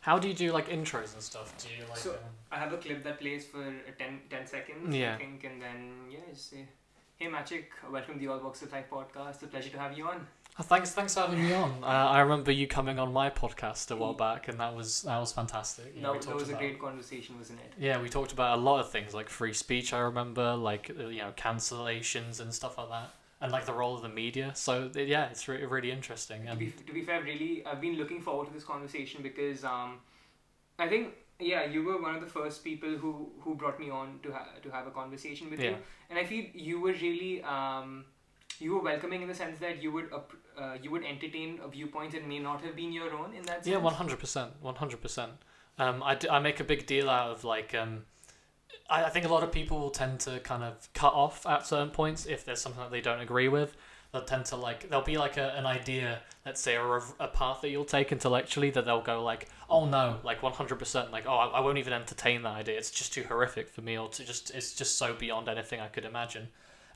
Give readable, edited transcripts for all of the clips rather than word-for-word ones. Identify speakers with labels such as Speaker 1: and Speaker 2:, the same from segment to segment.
Speaker 1: How do you do like intros and stuff? Do you like?
Speaker 2: So I have a clip that plays for 10 seconds,
Speaker 1: Yeah.
Speaker 2: I think, and then just say, "Hey Maciek, welcome to the All Walks of Life podcast. It's a pleasure to have you on."
Speaker 1: Oh, thanks for having me on. I remember you coming on my podcast a while back, and that was fantastic.
Speaker 2: That was a great conversation, wasn't it?
Speaker 1: Yeah, we talked about a lot of things like free speech. I remember, like cancellations and stuff like that, and like the role of the media. So yeah, it's really interesting.
Speaker 2: To be fair, really, I've been looking forward to this conversation because I think you were one of the first people who brought me on to have a conversation with you, and I feel you were really you were welcoming in the sense that you would entertain viewpoints that may not have been your own in that sense.
Speaker 1: Yeah, 100%. I make a big deal out of like I think a lot of people will tend to kind of cut off at certain points if there's something that they don't agree with. They'll tend to there'll be like an idea, let's say, or a path that you'll take intellectually that they'll go like, oh no, like 100%, like, oh, I won't even entertain that idea. It's just too horrific for me, or it's just so beyond anything I could imagine.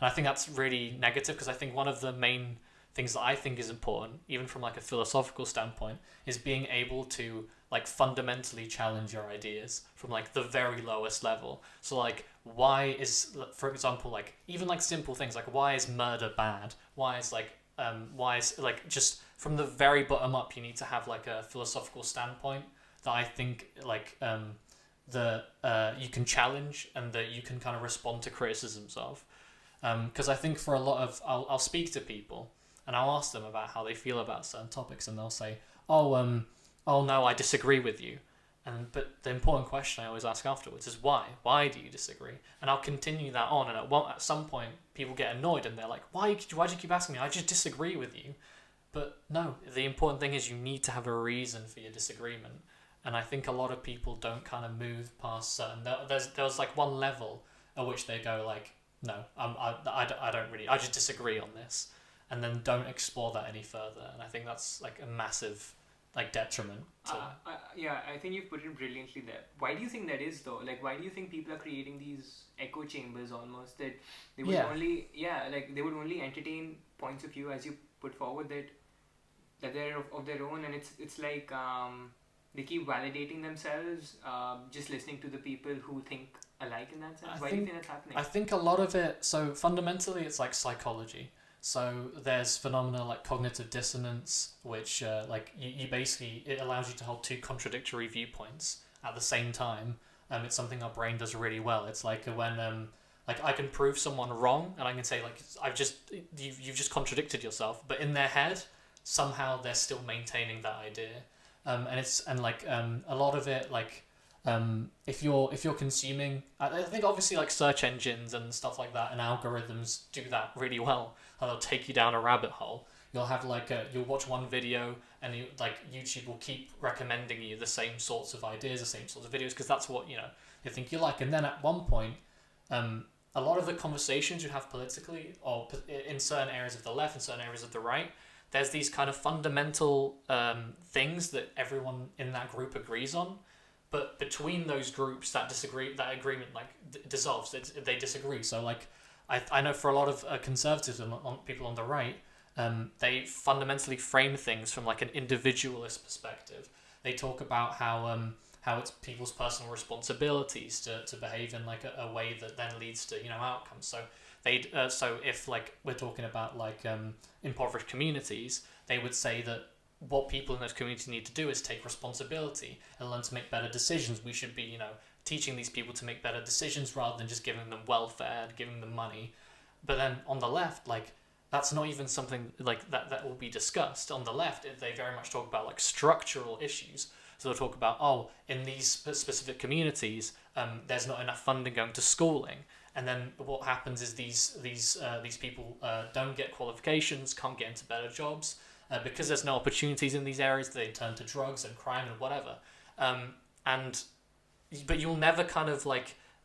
Speaker 1: And I think that's really negative because I think one of the main things that I think is important, even from like a philosophical standpoint, is being able to like fundamentally challenge your ideas from like the very lowest level. So like, why is, for example, like even like simple things like why is murder bad? Why is just from the very bottom up, you need to have like a philosophical standpoint that I think like you can challenge and that you can kind of respond to criticisms of. Because I think for a lot of, I'll speak to people and I'll ask them about how they feel about certain topics, and they'll say, oh no, I disagree with you. But the important question I always ask afterwards is why? Why do you disagree? And I'll continue that on, and at some point people get annoyed and they're like, why do you keep asking me? I just disagree with you. But no, the important thing is you need to have a reason for your disagreement. And I think a lot of people don't kind of move past certain. There's like one level at which they go like, no, I don't really, I just disagree on this, and then don't explore that any further. And I think that's like a massive like detriment to...
Speaker 2: I think you've put it brilliantly there. Why do you think that is though? Like, why do you think people are creating these echo chambers almost, that they would they would only entertain points of view as you put forward that they're of their own, and it's like they keep validating themselves just listening to the people who think alike in that sense. Why do you think that's happening?
Speaker 1: I think a lot of it, so fundamentally it's like psychology. So there's phenomena like cognitive dissonance, which you basically, it allows you to hold two contradictory viewpoints at the same time. It's something our brain does really well. It's like when I can prove someone wrong, and I can say like you've just contradicted yourself, but in their head somehow they're still maintaining that idea. A lot of it like if you're consuming, I think obviously like search engines and stuff like that and algorithms do that really well. They'll take you down a rabbit hole. You'll have you'll watch one video and YouTube will keep recommending you the same sorts of ideas, the same sorts of videos, because that's what you think you like. And then at one point, a lot of the conversations you have politically or in certain areas of the left and certain areas of the right, there's these kind of fundamental things that everyone in that group agrees on. But between those groups that agreement dissolves. They disagree. So I know for a lot of conservatives and people on the right, they fundamentally frame things from like an individualist perspective. They talk about how it's people's personal responsibilities to behave in like a way that then leads to outcomes. So so if we're talking about impoverished communities, they would say that what people in those communities need to do is take responsibility and learn to make better decisions. We should be, teaching these people to make better decisions rather than just giving them welfare and giving them money. But then on the left, that's not even something that will be discussed. On the left, they very much talk about structural issues. So they'll talk about, in these specific communities, there's not enough funding going to schooling. And then what happens is these people don't get qualifications, can't get into better jobs. Because there's no opportunities in these areas, they turn to drugs and crime and whatever. But you'll never kind of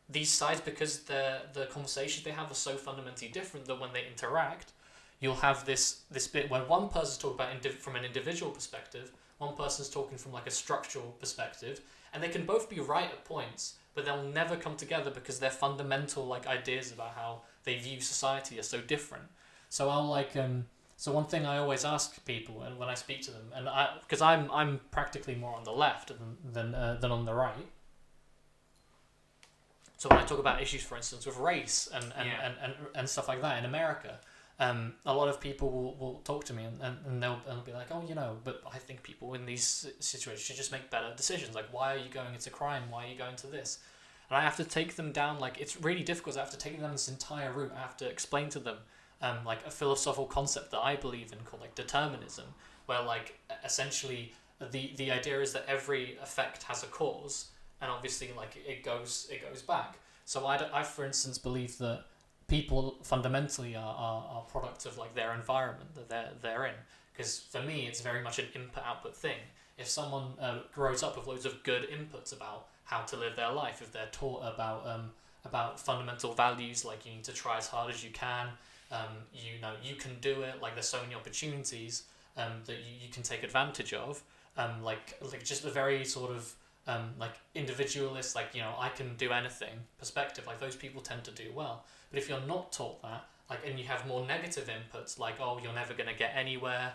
Speaker 1: these sides, because the conversations they have are so fundamentally different that when they interact, you'll have this bit where one person's talking about from an individual perspective, one person's talking from a structural perspective, and they can both be right at points, but they'll never come together because their fundamental ideas about how they view society are so different. So So one thing I always ask people, and when I speak to them, and because I'm practically more on the left than on the right. So when I talk about issues, for instance, with race and stuff like that in America, a lot of people will talk to me and they'll be like, oh, but I think people in these situations should just make better decisions. Like, why are you going into crime? Why are you going to this? And I have to take them down, like, it's really difficult. I have to take them down this entire route. I have to explain to them, like, a philosophical concept that I believe in called, like, determinism, where, like, essentially the idea is that every effect has a cause, and obviously, like, it goes back. So I for instance, believe that people fundamentally are products of, like, their environment that they're in. Because for me, it's very much an input-output thing. If someone grows up with loads of good inputs about how to live their life, if they're taught about fundamental values, like you need to try as hard as you can, you can do it, like there's so many opportunities that you can take advantage of, like just a very sort of like individualist, like, I can do anything perspective, like those people tend to do well. But if you're not taught that, like, and you have more negative inputs, like, oh, you're never going to get anywhere,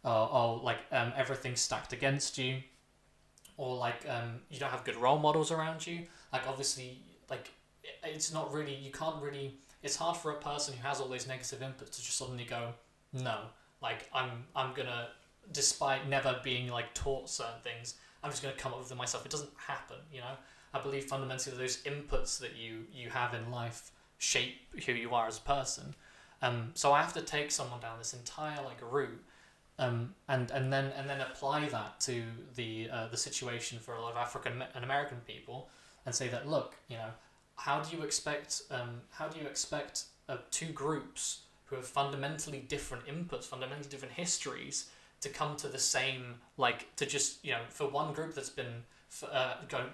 Speaker 1: everything's stacked against you, or like you don't have good role models around you, like, obviously, like, it's not really, you can't really, it's hard for a person who has all those negative inputs to just suddenly go, no, like, I'm gonna, despite never being, like, taught certain things, I'm just gonna come up with them myself. It doesn't happen, I believe fundamentally those inputs that you have in life shape who you are as a person. So I have to take someone down this entire, like, route, and then apply that to the situation for a lot of African and American people, and say that, look, how do you expect two groups who have fundamentally different inputs, fundamentally different histories, to come to the same, like, to just, for one group that's been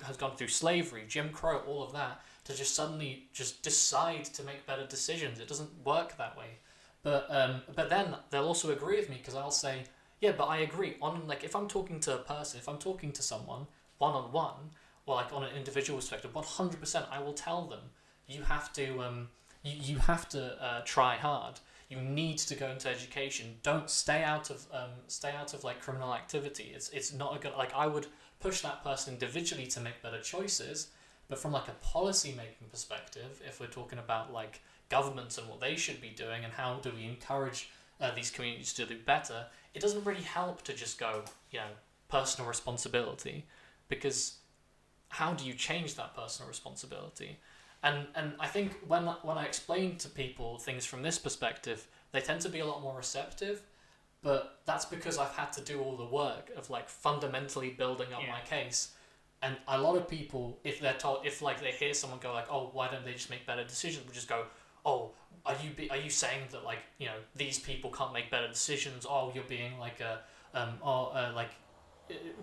Speaker 1: has gone through slavery, Jim Crow, all of that, to just suddenly just decide to make better decisions? It doesn't work that way. But then they'll also agree with me, because I'll say, yeah, but I agree on, like, if I'm talking to a person, if I'm talking to someone one-on-one, or like on an individual perspective, 100% I will tell them, you have to you have to try hard. You need to go into education. Don't stay out of like criminal activity. It's not a good, like, I would push that person individually to make better choices, but from, like, a policy making perspective, if we're talking about, like, governments and what they should be doing and how do we encourage these communities to do better, it doesn't really help to just go, personal responsibility, because how do you change that personal responsibility? And I think when I explain to people things from this perspective, they tend to be a lot more receptive, but that's because I've had to do all the work of, like, fundamentally building up my case. And a lot of people, if they're told, if, like, they hear someone go, like, oh, why don't they just make better decisions, will just go, oh, are you saying that, like, these people can't make better decisions? Oh, you're being like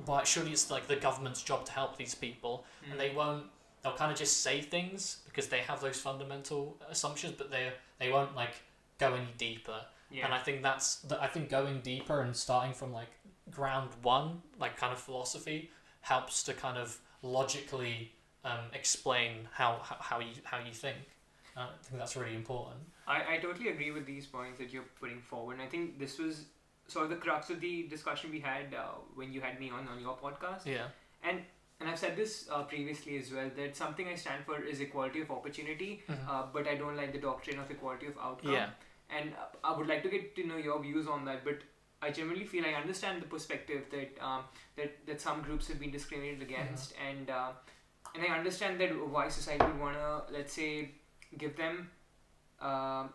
Speaker 1: why, surely it's, like, the government's job to help these people. And they'll kind of just say things because they have those fundamental assumptions, but they won't, like, go any deeper. And I think I think going deeper and starting from, like, ground one, like, kind of philosophy, helps to kind of logically explain how you think. I think that's really important.
Speaker 2: I totally agree with these points that you're putting forward. And I think this was sort of the crux of the discussion we had when you had me on your podcast.
Speaker 1: Yeah.
Speaker 2: And I've said this previously as well, that something I stand for is equality of opportunity, but I don't like the doctrine of equality of outcome.
Speaker 1: Yeah.
Speaker 2: And I would like to get to know your views on that, but I generally feel I understand the perspective that some groups have been discriminated against, and I understand that why society would want to, let's say, give them,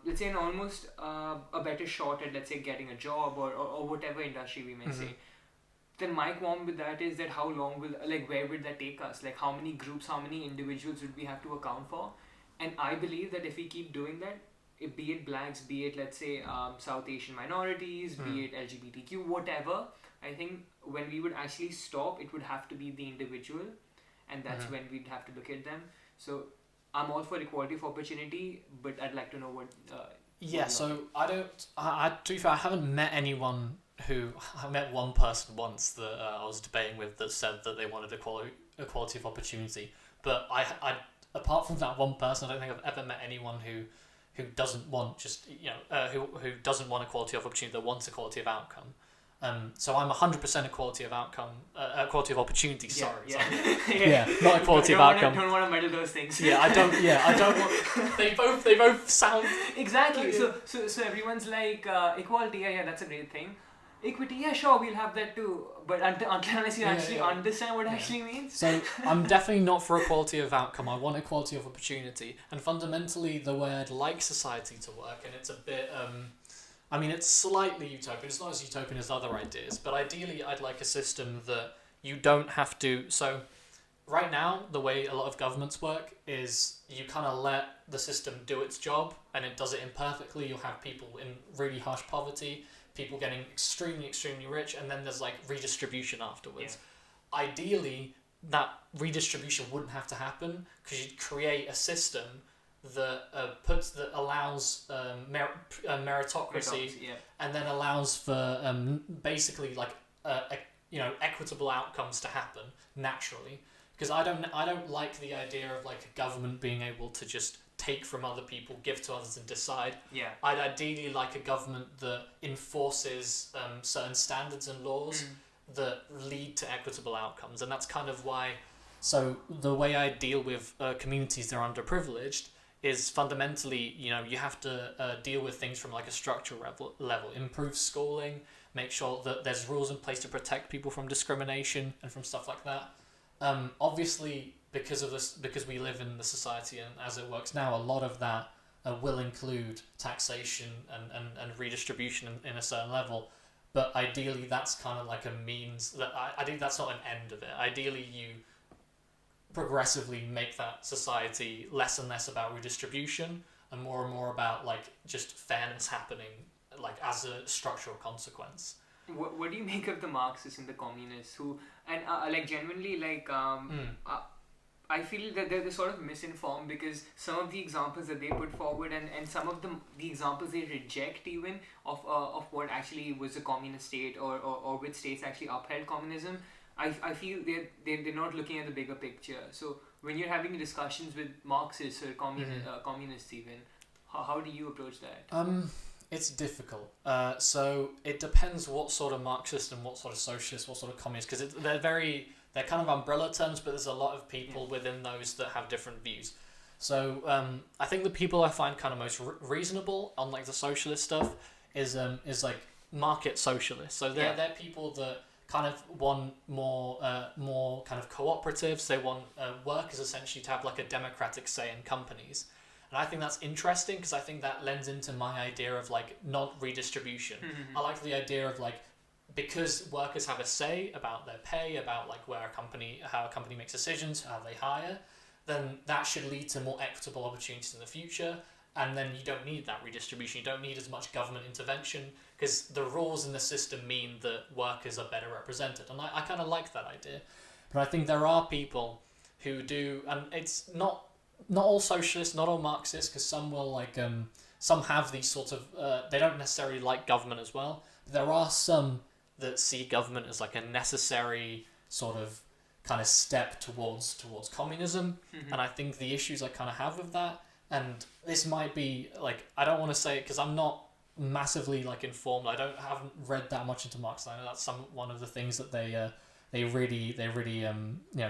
Speaker 2: let's say, an almost a better shot at, let's say, getting a job or whatever industry we may say. Then my qualm with that is that how long will, like, where would that take us? Like, how many groups, how many individuals would we have to account for? And I believe that if we keep doing that, be it blacks, be it, let's say, South Asian minorities, be it LGBTQ, whatever, I think when we would actually stop, it would have to be the individual, and that's when we'd have to look at them. So I'm all for equality of opportunity, but I'd like to know what...
Speaker 1: so to be fair, I haven't met anyone who... I met one person once that I was debating with that said that they wanted equality of opportunity, but I apart from that one person, I don't think I've ever met anyone who who doesn't want who doesn't want equality of opportunity, that wants equality of outcome. So I'm 100% equality of outcome, equality of opportunity. Not equality of outcome.
Speaker 2: Don't want to muddle those things.
Speaker 1: I don't want. They both sound
Speaker 2: exactly. So everyone's like equality. Yeah, that's a great thing. Equity, yeah, sure, we'll have that too. But unless you actually understand what it actually means.
Speaker 1: So I'm definitely not for equality of outcome. I want equality of opportunity. And fundamentally, the way I'd like society to work, and it's a bit, it's slightly utopian. It's not as utopian as other ideas, but ideally, I'd like a system that you don't have to. So right now, the way a lot of governments work is you kind of let the system do its job, and it does it imperfectly. You'll have people in really harsh poverty, people getting extremely, extremely rich, and then there's like redistribution afterwards. Yeah. Ideally, that redistribution wouldn't have to happen because you'd create a system that allows meritocracy, and then allows for basically like equitable outcomes to happen naturally. Because I don't like the idea of like a government being able to just take from other people, give to others, and decide.
Speaker 2: Yeah.
Speaker 1: I'd ideally like a government that enforces certain standards and laws that lead to equitable outcomes, and that's kind of why. So the way I deal with communities that are underprivileged is fundamentally, you have to deal with things from like a structural level, improve schooling, make sure that there's rules in place to protect people from discrimination and from stuff like that. Obviously, because we live in the society and as it works now, a lot of that will include taxation and redistribution in a certain level. But ideally, that's kind of like a means that I think that's not an end of it. Ideally, you progressively make that society less and less about redistribution and more about like just fairness happening, like as a structural consequence.
Speaker 2: What do you make of the Marxists and the communists who, and like genuinely like I feel that they're sort of misinformed because some of the examples that they put forward and some of the examples they reject even of what actually was a communist state or which states actually upheld communism, I feel they're not looking at the bigger picture. So when you're having discussions with Marxists or communists even, how do you approach that?
Speaker 1: It's difficult. So it depends what sort of Marxist and what sort of socialist, what sort of communist, because they're kind of umbrella terms, but there's a lot of people within those that have different views. So I think the people I find kind of most reasonable on like the socialist stuff is like market socialists. So they're people that kind of want more kind of cooperatives. They want workers essentially to have like a democratic say in companies. And I think that's interesting because I think that lends into my idea of like not redistribution. I like the idea of like, because workers have a say about their pay, about like how a company makes decisions, how they hire, then that should lead to more equitable opportunities in the future. And then you don't need that redistribution. You don't need as much government intervention because the rules in the system mean that workers are better represented. And I kind of like that idea. But I think there are people who do, and it's not all socialists, not all Marxists, because some will like some have these sort of they don't necessarily like government as well. But there are some that see government as like a necessary sort of kind of step towards communism. And I think the issues I kind of have with that, and this might be like, I don't want to say it because I'm not massively like informed. Haven't read that much into Marxism. I know that's one of the things that they really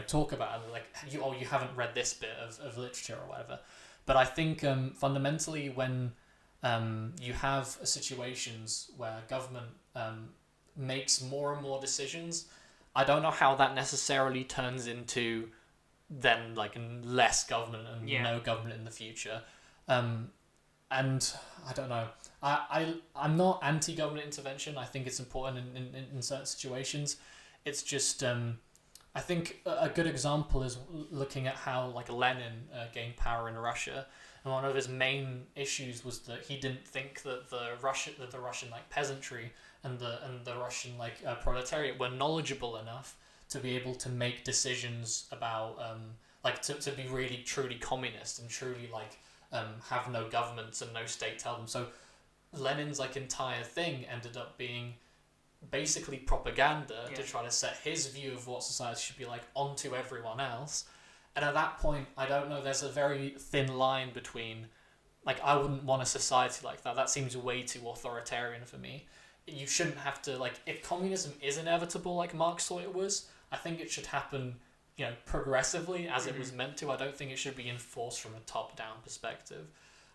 Speaker 1: talk about, like you haven't read this bit of literature or whatever. But I think fundamentally when you have situations where government makes more and more decisions, I don't know how that necessarily turns into then like less government and no government in the future. And I don't know. I'm not anti-government intervention. I think it's important in certain situations. It's just I think a good example is looking at how like Lenin gained power in Russia, and one of his main issues was that he didn't think that the Russian like peasantry and the Russian like proletariat were knowledgeable enough to be able to make decisions about like to be really truly communist and truly like have no governments and no state tell them. So Lenin's like entire thing ended up being basically propaganda to try to set his view of what society should be like onto everyone else. And at that point, I don't know, there's a very thin line between like I wouldn't want a society like that. That seems way too authoritarian for me. You shouldn't have to, like, if communism is inevitable like Marx thought it was, I think it should happen, progressively as it was meant to. I don't think it should be enforced from a top-down perspective.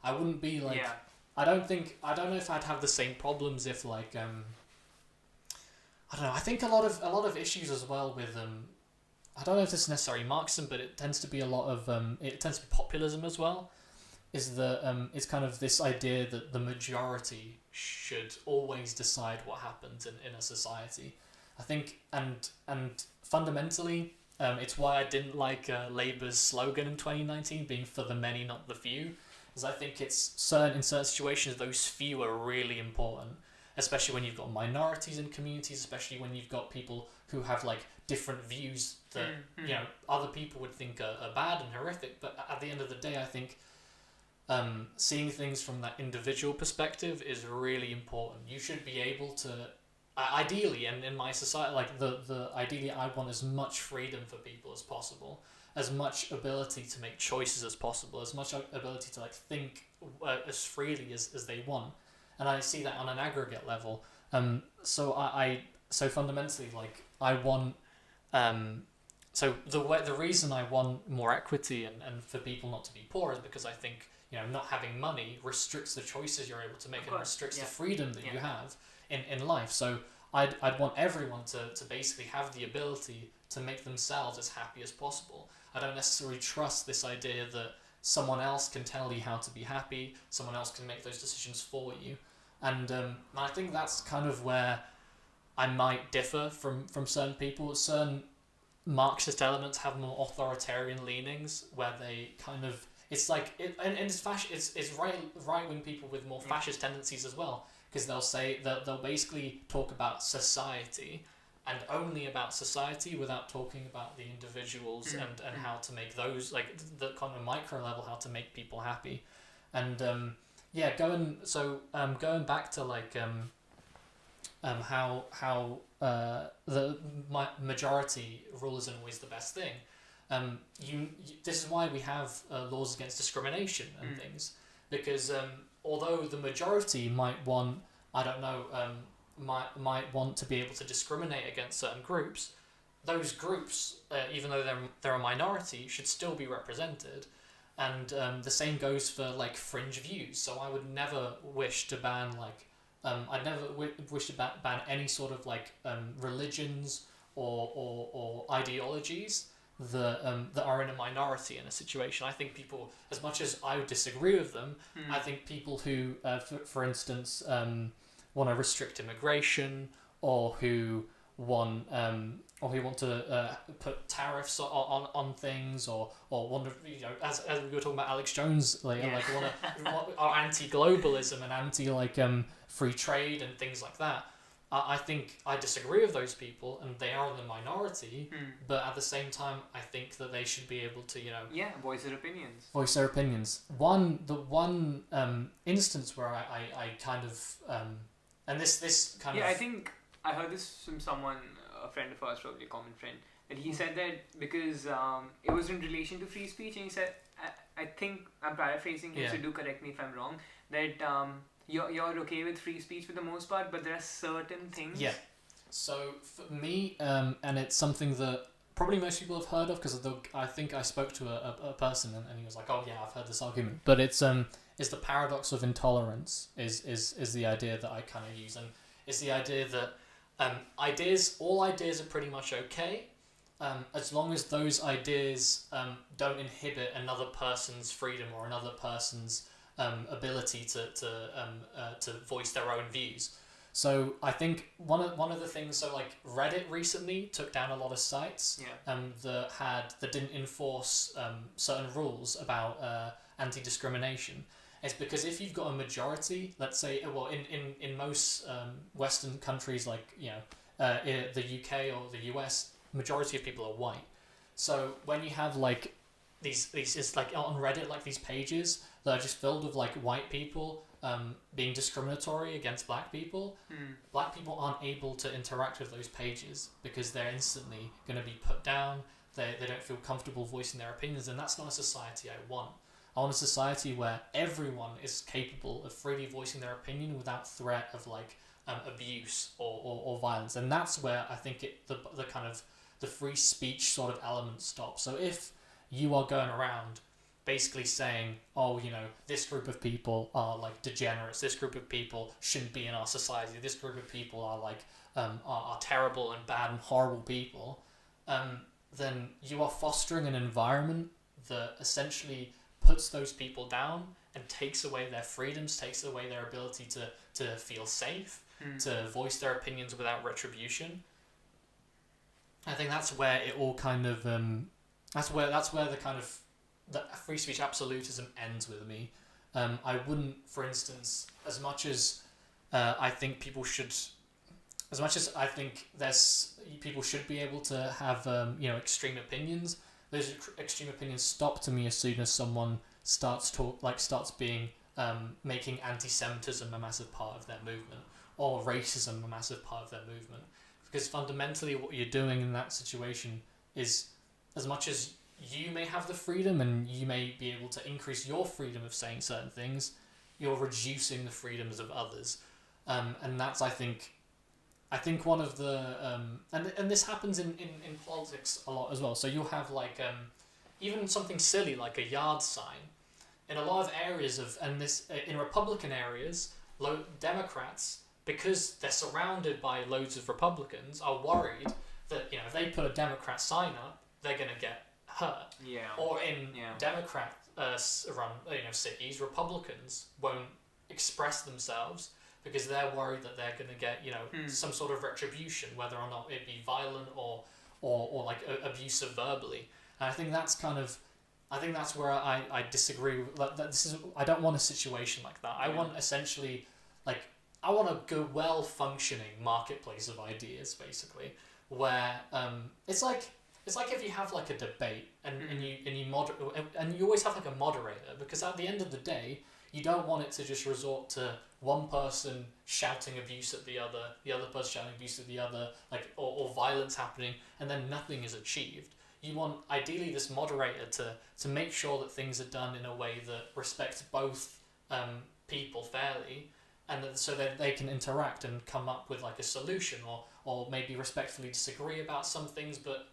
Speaker 1: I wouldn't be like, I don't know if I'd have the same problems if like, I don't know. I think a lot of issues as well with I don't know if this is necessarily Marxism, but it tends to be a lot of it tends to be populism as well. Is the it's kind of this idea that the majority should always decide what happens in a society. I think and fundamentally, it's why I didn't like Labour's slogan in 2019 being "for the many, not the few," because I think it's in certain situations those few are really important, especially when you've got minorities in communities, especially when you've got people who have like different views that other people would think are bad and horrific. But at the end of the day, I think seeing things from that individual perspective is really important. You should be able to, ideally, and in my society, like the ideally, I want as much freedom for people as possible, as much ability to make choices as possible, as much ability to like think as freely as they want, and I see that on an aggregate level. So fundamentally, like I want. So the reason I want more equity and for people not to be poor is because I think not having money restricts the choices you're able to make and restricts the freedom that you have in life. So I'd want everyone to basically have the ability to make themselves as happy as possible. I don't necessarily trust this idea that someone else can tell you how to be happy, someone else can make those decisions for you, and I think that's kind of where I might differ from certain people. Certain Marxist elements have more authoritarian leanings, where they kind of it's right wing people with more fascist tendencies as well, because they'll say that they'll basically talk about society and only about society without talking about the individuals and how to make those like the kind of micro level, how to make people happy, and going back to like how the majority rule isn't always the best thing. This is why we have laws against discrimination and things, because although the majority might want, might want to be able to discriminate against certain groups, those groups, even though they're a minority, should still be represented. And the same goes for like fringe views. So I would never wish to ban like I'd never wish to ban any sort of like religions or ideologies that are in a minority in a situation. I think people, as much as I would disagree with them, I think people who, for instance, want to restrict immigration or who want to put tariffs on things or want to, as we were talking about Alex Jones later, are anti-globalism and anti free trade and things like that. I think I disagree with those people, and they are in the minority. But at the same time, I think that they should be able to,
Speaker 2: voice their opinions.
Speaker 1: Voice their opinions. The one instance where I kind of and this kind of
Speaker 2: I think I heard this from someone, a friend of ours, probably a common friend, and he said that because it was in relation to free speech, and he said, I think I'm paraphrasing him, so do correct me if I'm wrong, that you're okay with free speech for the most part, but there are certain things. Yeah.
Speaker 1: So for me, and it's something that probably most people have heard of, because I think I spoke to a person and he was like, oh yeah, I've heard this argument. But it's the paradox of intolerance is the idea that I kind of use, and it's the idea that all ideas are pretty much okay, as long as those ideas don't inhibit another person's freedom or another person's ability to voice their own views. So I think one of the things, so like Reddit recently took down a lot of sites that didn't enforce certain rules about anti-discrimination. It's because if you've got a majority, let's say, in most Western countries like the UK or the US, majority of people are white. So when you have like these it's like on Reddit, like these pages that are just filled with like white people being discriminatory against black people, black people aren't able to interact with those pages because they're instantly going to be put down. They don't feel comfortable voicing their opinions, and that's not a society I want. I want a society where everyone is capable of freely voicing their opinion without threat of like abuse or violence, and that's where I think the kind of the free speech sort of element stops. So if you are going around basically saying, oh, you know, this group of people are like degenerates, this group of people shouldn't be in our society, this group of people are like are terrible and bad and horrible people, then you are fostering an environment that essentially puts those people down and takes away their freedoms, takes away their ability to feel safe, to voice their opinions without retribution. I think that's where it all kind of that's where the kind of the free speech absolutism ends with me. I wouldn't, for instance, as much as I think people should, as much as I think people should be able to have extreme opinions. Those extreme opinions stop to me as soon as someone starts being making anti-Semitism a massive part of their movement, or racism a massive part of their movement. Because fundamentally what you're doing in that situation is, as much as you may have the freedom and you may be able to increase your freedom of saying certain things, you're reducing the freedoms of others. And that's, I think one of the... and this happens in politics a lot as well. So you'll have like even something silly like a yard sign. In a lot of areas in Republican areas, Democrats, because they're surrounded by loads of Republicans, are worried that, you know, if they put a Democrat sign up, they're going to get hurt.
Speaker 2: Yeah.
Speaker 1: Or in Democrat run cities, Republicans won't express themselves because they're worried that they're going to get, you know, some sort of retribution, whether or not it be violent or like abusive verbally. And I think that's where I disagree with, I don't want a situation like that. I want essentially, like, I want a good, well-functioning marketplace of ideas, basically, where it's like if you have like a debate and you always have like a moderator, because at the end of the day, you don't want it to just resort to one person shouting abuse at the other person shouting abuse at the other, like or violence happening, and then nothing is achieved. You want ideally this moderator to make sure that things are done in a way that respects both people fairly, and so that they can interact and come up with like a solution, or maybe respectfully disagree about some things, but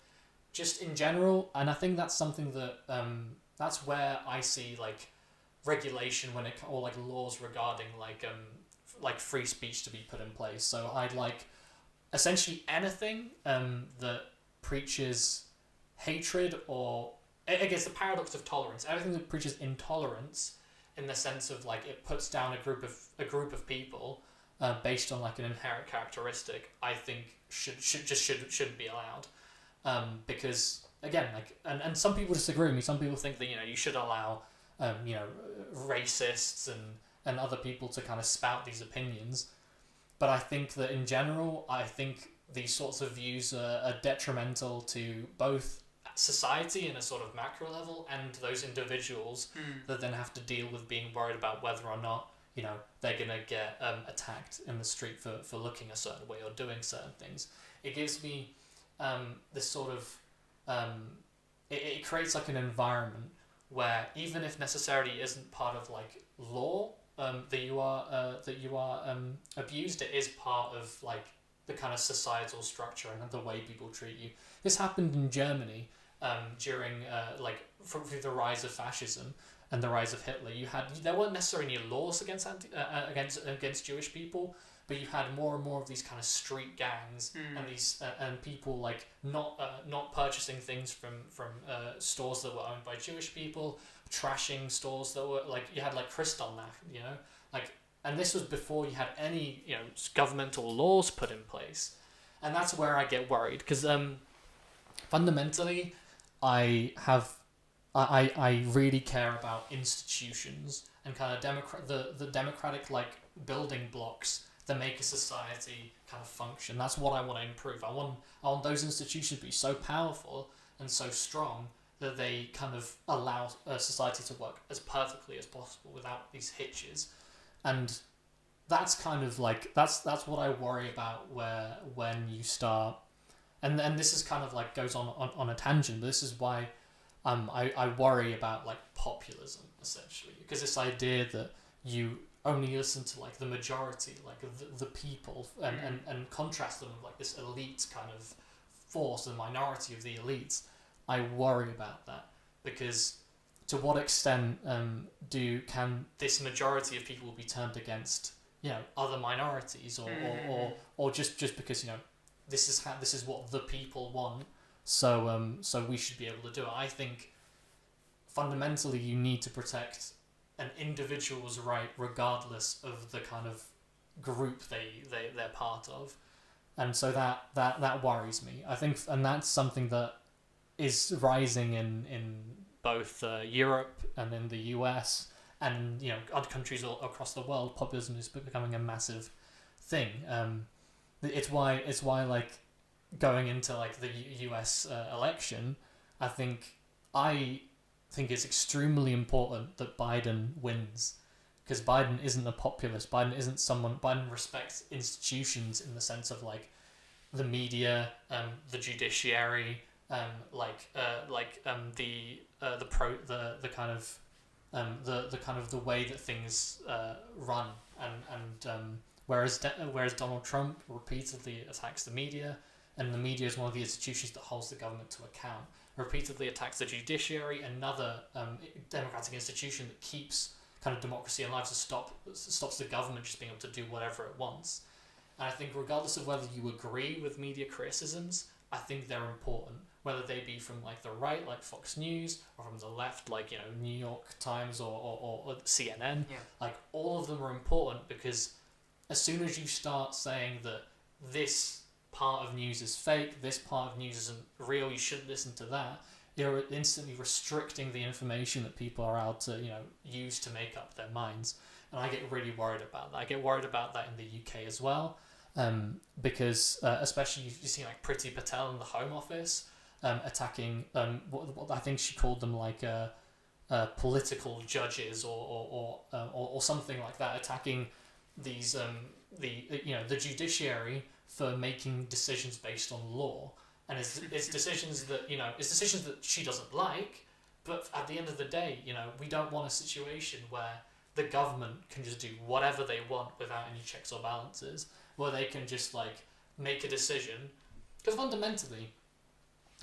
Speaker 1: just in general. And I think that's something that that's where I see like regulation or like laws regarding like free speech to be put in place. So I'd like essentially anything that preaches hatred, or I guess the paradox of tolerance, everything that preaches intolerance, in the sense of like it puts down a group of people based on like an inherent characteristic, I think shouldn't be allowed, because again, like and some people disagree with me. Some people think that, you know, you should allow racists and other people to kind of spout these opinions, but I think that in general, I think these sorts of views are detrimental to both society in a sort of macro level and those individuals that then have to deal with being worried about whether or not, you know, they're going to get attacked in the street for looking a certain way or doing certain things. It gives me this sort of it creates like an environment where, even if necessarily isn't part of like law that you are abused, it is part of like the kind of societal structure and the way people treat you. This happened in Germany during through the rise of fascism and the rise of Hitler. There weren't necessarily any laws against Jewish people, but you had more and more of these kind of street gangs and these and people like not purchasing things from stores that were owned by Jewish people, trashing stores that were like, you had like Kristallnacht, you know, like, and this was before you had any, you know, governmental laws put in place. And that's where I get worried, because fundamentally I really care about institutions and kind of the democratic like building blocks that make a society kind of function. That's what I want to improve. I want those institutions to be so powerful and so strong that they kind of allow a society to work as perfectly as possible without these hitches. And that's kind of like that's what I worry about when you start, and this is kind of like goes on a tangent, but this is why I worry about like populism essentially, because this idea that you only listen to like the majority, like the people, and contrast them with like this elite kind of force, the minority of the elites. I worry about that, because to what extent can this majority of people be turned against other minorities, or just because this is what the people want, so we should be able to do it. I think fundamentally you need to protect an individual's right regardless of the kind of group they're part of, and so that worries me, I think, and that's something that is rising in both Europe and in the US, and other countries all across the world. Populism is becoming a massive thing. It's why like going into like the US election, I think it's extremely important that Biden wins, because Biden isn't a populist. Biden respects institutions in the sense of like the media, the judiciary, the way that things run, and whereas Donald Trump repeatedly attacks the media, and the media is one of the institutions that holds the government to account, repeatedly attacks the judiciary, another democratic institution that keeps kind of democracy alive, to stops the government just being able to do whatever it wants. And I think regardless of whether you agree with media criticisms, I think they're important, whether they be from like the right, like Fox News, or from the left, like New York Times or CNN.
Speaker 2: Yeah.
Speaker 1: Like all of them are important, because as soon as you start saying that this part of news is fake, this part of news isn't real, you shouldn't listen to that, you're instantly restricting the information that people are allowed to use to make up their minds. And I get really worried about that. I get worried about that in the UK as well, because especially you see like Priti Patel in the Home Office attacking what I think she called them like political judges or something like that, attacking these the judiciary for making decisions based on law, and it's decisions that she doesn't like. But at the end of the day, we don't want a situation where the government can just do whatever they want without any checks or balances, where they can just like make a decision. Because fundamentally,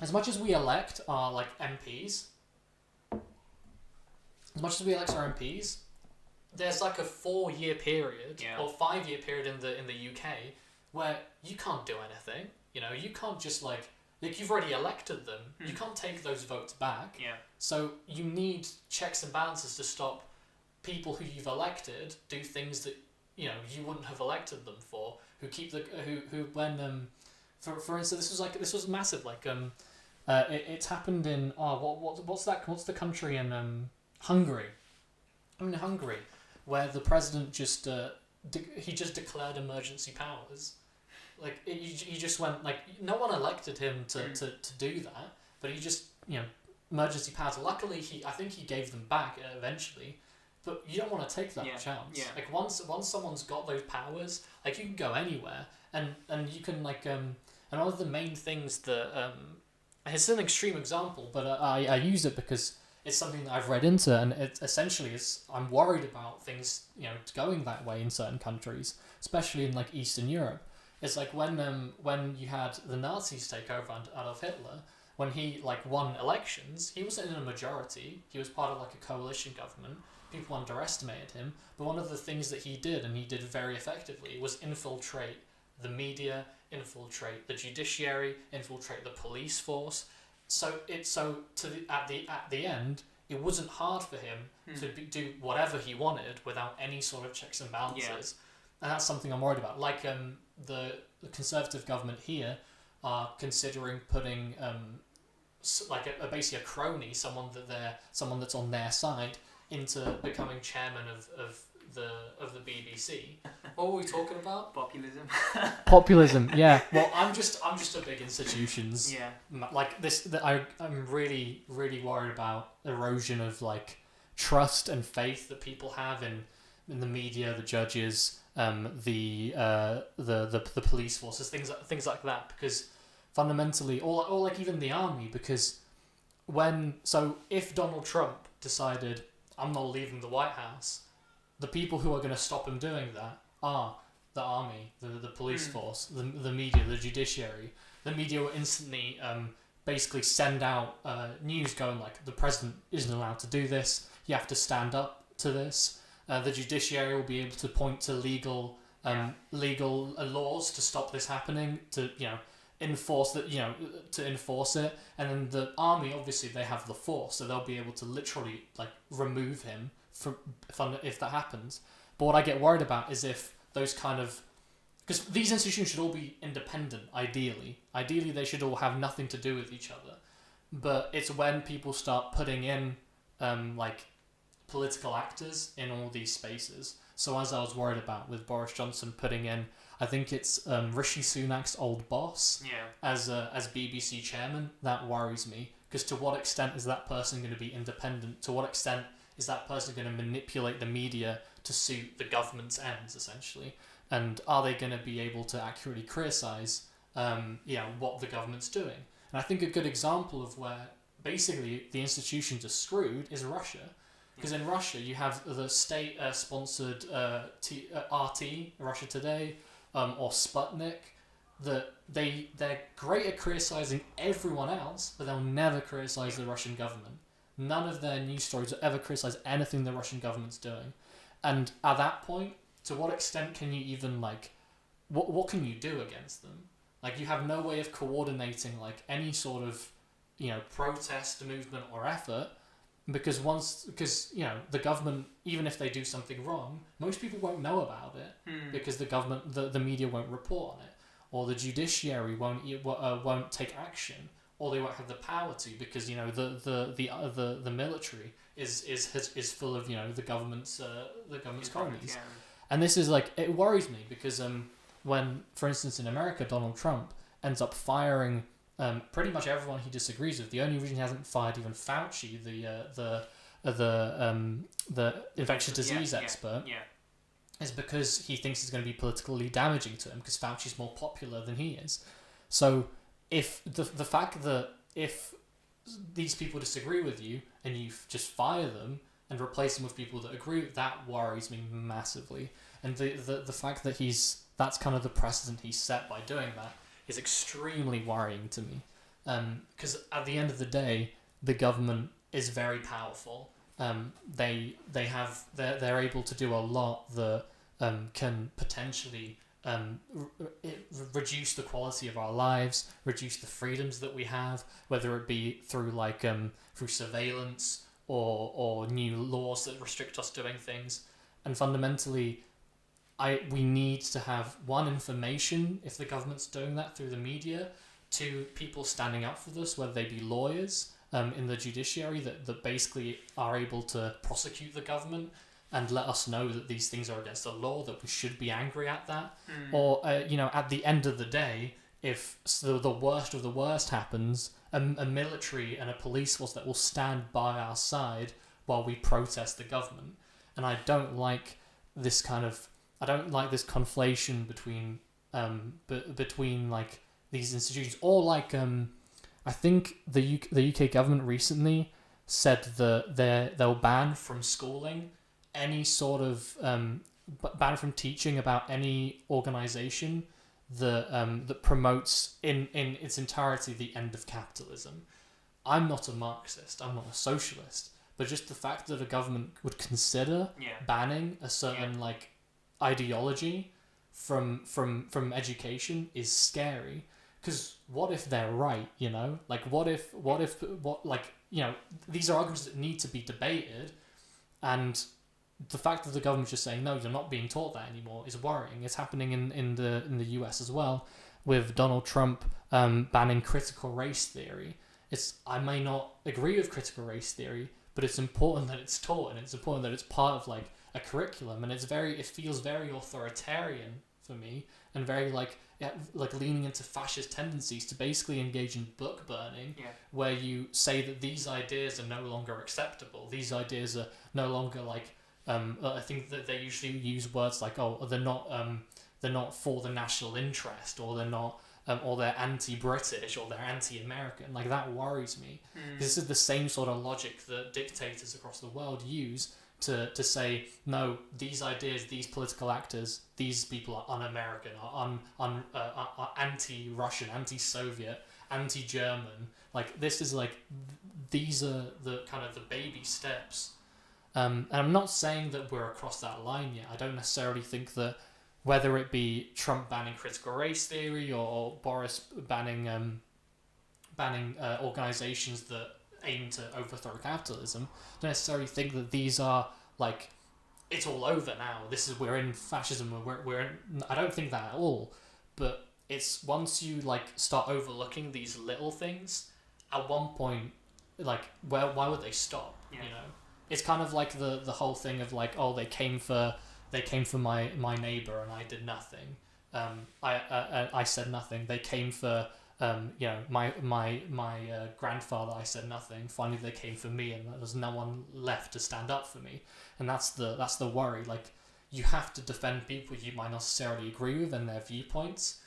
Speaker 1: as much as we elect our like MPs, there's like a 4-year period or 5-year period in the UK where you can't do anything. You can't just like you've already elected them. You can't take those votes back.
Speaker 2: Yeah.
Speaker 1: So you need checks and balances to stop people who you've elected do things that you wouldn't have elected them for. Who keep who when for instance this was massive it's happened in what's the country in Hungary. In Hungary, where the president just declared emergency powers. Like he just went like no one elected him to do that, but he just emergency powers. Luckily I think he gave them back eventually, but you don't want to take that chance.
Speaker 2: Yeah.
Speaker 1: Like once someone's got those powers, like you can go anywhere, and you can and one of the main things that it's an extreme example, but I use it because it's something that I've read into, and it essentially is I'm worried about things going that way in certain countries, especially in like Eastern Europe. It's like when you had the Nazis take over Adolf Hitler, when he won elections, he wasn't in a majority. He was part of like a coalition government. People underestimated him, but one of the things that he did, and he did very effectively, was infiltrate the media, infiltrate the judiciary, infiltrate the police force. So at the end, it wasn't hard for him to do whatever he wanted without any sort of checks and balances, and that's something I'm worried about. Like the Conservative government here are considering putting basically a crony, someone that's on their side, into becoming chairman of the BBC. What were we talking about?
Speaker 2: Populism.
Speaker 1: Populism, yeah. Well, I'm just a big institutions.
Speaker 2: Yeah.
Speaker 1: Like this, I'm really worried about erosion of like trust and faith that people have in the media, the judges, the police forces, things like that. Because fundamentally, or like even the army, because if Donald Trump decided I'm not leaving the White House, the people who are going to stop him doing that are the army, the police force, the media, the judiciary. The media will instantly basically send out news going like, the president isn't allowed to do this, you have to stand up to this. The judiciary will be able to point to legal laws to stop this happening, to enforce that, to enforce it. And then the army, obviously they have the force, so they'll be able to literally like remove him from if that happens. But what I get worried about is if those kind of, because these institutions should all be independent, ideally they should all have nothing to do with each other, but it's when people start putting in like political actors in all these spaces. So as I was worried about with Boris Johnson putting in, I think it's Rishi Sunak's old boss as BBC chairman, that worries me, because to what extent is that person going to be independent? To what extent is that person going to manipulate the media to suit the government's ends, essentially? And are they going to be able to accurately criticise what the government's doing? And I think a good example of where basically the institutions are screwed is Russia. Because in Russia you have the state-sponsored RT, Russia Today, or Sputnik, that they're great at criticising everyone else, but they'll never criticise the Russian government. None of their news stories will ever criticise anything the Russian government's doing. And at that point, to what extent can you even, like, what can you do against them? Like, you have no way of coordinating, like, any sort of, protest, movement or effort, because the government, even if they do something wrong, most people won't know about it, because the government, the media won't report on it, or the judiciary won't take action, or they won't have the power to, because the military is full of the government's colonies. Yeah. And this is like, it worries me because when, for instance, in America, Donald Trump ends up firing pretty much everyone he disagrees with. The only reason he hasn't fired even Fauci, the infectious disease expert, is because he thinks it's going to be politically damaging to him, because Fauci's more popular than he is. So if the fact that if these people disagree with you and you just fire them and replace them with people that agree, that worries me massively. And the fact that that's kind of the precedent he's set by doing that is extremely worrying to me. Because at the end of the day, the government is very powerful. They're able to do a lot that can potentially reduce the quality of our lives, reduce the freedoms that we have, whether it be through through surveillance or new laws that restrict us doing things. And fundamentally, we need to have information if the government's doing that through the media, to people standing up for this, whether they be lawyers in the judiciary that basically are able to prosecute the government and let us know that these things are against the law, that we should be angry at that. Or, at the end of the day, if the worst of the worst happens, a military and a police force that will stand by our side while we protest the government. And I don't like this conflation between like these institutions, or like I think the UK government recently said that they'll ban from schooling any sort of ban from teaching about any organisation that promotes in its entirety the end of capitalism. I'm not a Marxist, I'm not a socialist, but just the fact that a government would consider banning a certain ideology from education is scary. Because what if they're right? These are arguments that need to be debated, and the fact that the government's just saying no, you're not being taught that anymore is worrying. It's happening in the US as well, with Donald Trump banning critical race theory. I may not agree with critical race theory, but it's important that it's taught, and it's important that it's part of a curriculum, and it feels very authoritarian for me, and very leaning into fascist tendencies to basically engage in book burning, where you say that these ideas are no longer acceptable. These ideas are no longer I think that they usually use words like, they're not for the national interest, or they're not or they're anti-British or they're anti-American. Like, that worries me. This is the same sort of logic that dictators across the world use to say, no, these ideas, these political actors, these people are un-American, are anti-Russian, anti-Soviet, anti-German. Like, this is like, these are the kind of the baby steps. And I'm not saying that we're across that line yet. I don't necessarily think that whether it be Trump banning critical race theory or Boris banning organizations that aim to overthrow capitalism, I don't necessarily think that these are like, it's all over now. We're in fascism. We're in, I don't think that at all. But it's once you like start overlooking these little things, at one point, like, why would they stop?
Speaker 2: Yeah.
Speaker 1: You know, it's kind of like the whole thing of like, oh, they came for my neighbor and I did nothing. I said nothing. They came for my grandfather. I said nothing. Finally, they came for me, and there's no one left to stand up for me. And that's the worry. Like, you have to defend people you might not necessarily agree with and their viewpoints,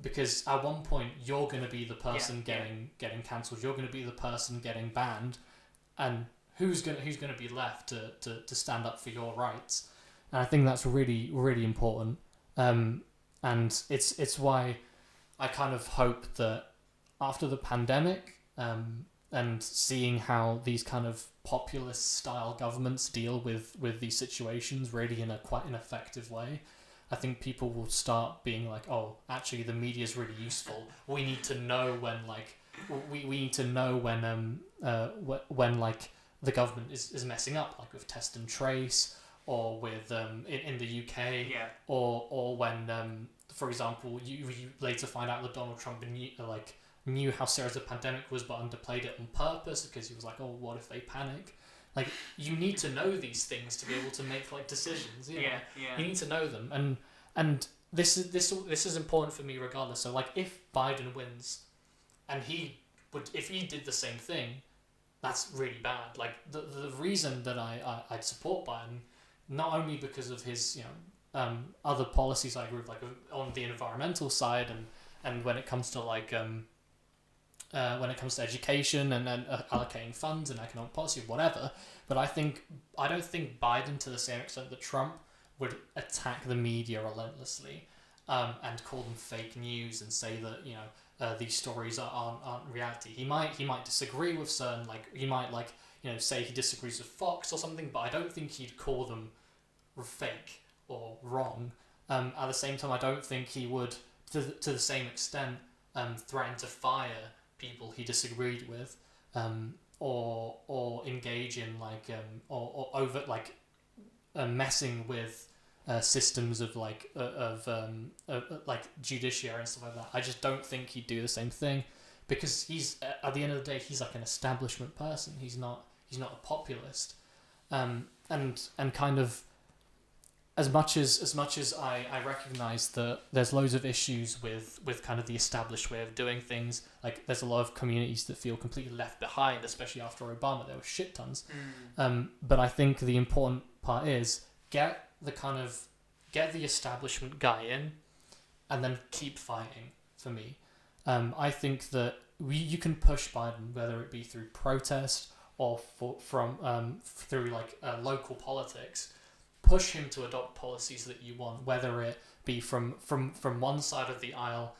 Speaker 1: because at one point you're going to be the person getting cancelled. You're going to be the person getting banned, and who's going to be left to stand up for your rights? And I think that's really, really important. And it's why I kind of hope that after the pandemic, and seeing how these kind of populist style governments deal with these situations really in a quite an effective way, I think people will start being like, oh, actually the media is really useful. We need to know when like we need to know when like the government is messing up, like with test and trace, or with in the UK, or when for example you later find out that Donald Trump knew how serious the pandemic was but underplayed it on purpose because he was like, oh, what if they panic? Like, you need to know these things to be able to make like decisions. You need to know them, and this is important for me regardless. So like, if Biden wins, and if he did the same thing, that's really bad. Like, the reason that I'd support Biden, not only because of his other policies I agree with, like on the environmental side, and when it comes to like when it comes to education and then allocating funds and economic policy, whatever. But I don't think Biden, to the same extent that Trump, would attack the media relentlessly, and call them fake news and say that these stories aren't reality. He might disagree with certain, like, he might say he disagrees with Fox or something, but I don't think he'd call them fake or wrong. At the same time, I don't think he would, to the same extent, threaten to fire people he disagreed with, or engage in or over messing with systems of like judiciary and stuff like that. I just don't think he'd do the same thing, because he's at the end of the day, he's like an establishment person. He's not a populist, and kind of as much as I recognise that there's loads of issues with kind of the established way of doing things. Like, there's a lot of communities that feel completely left behind, especially after Obama. There were shit tons. But I think the important part is get the establishment guy in, and then keep fighting. For me, I think that you can push Biden, whether it be through protest or through like local politics. Push him to adopt policies that you want, whether it be from one side of the aisle,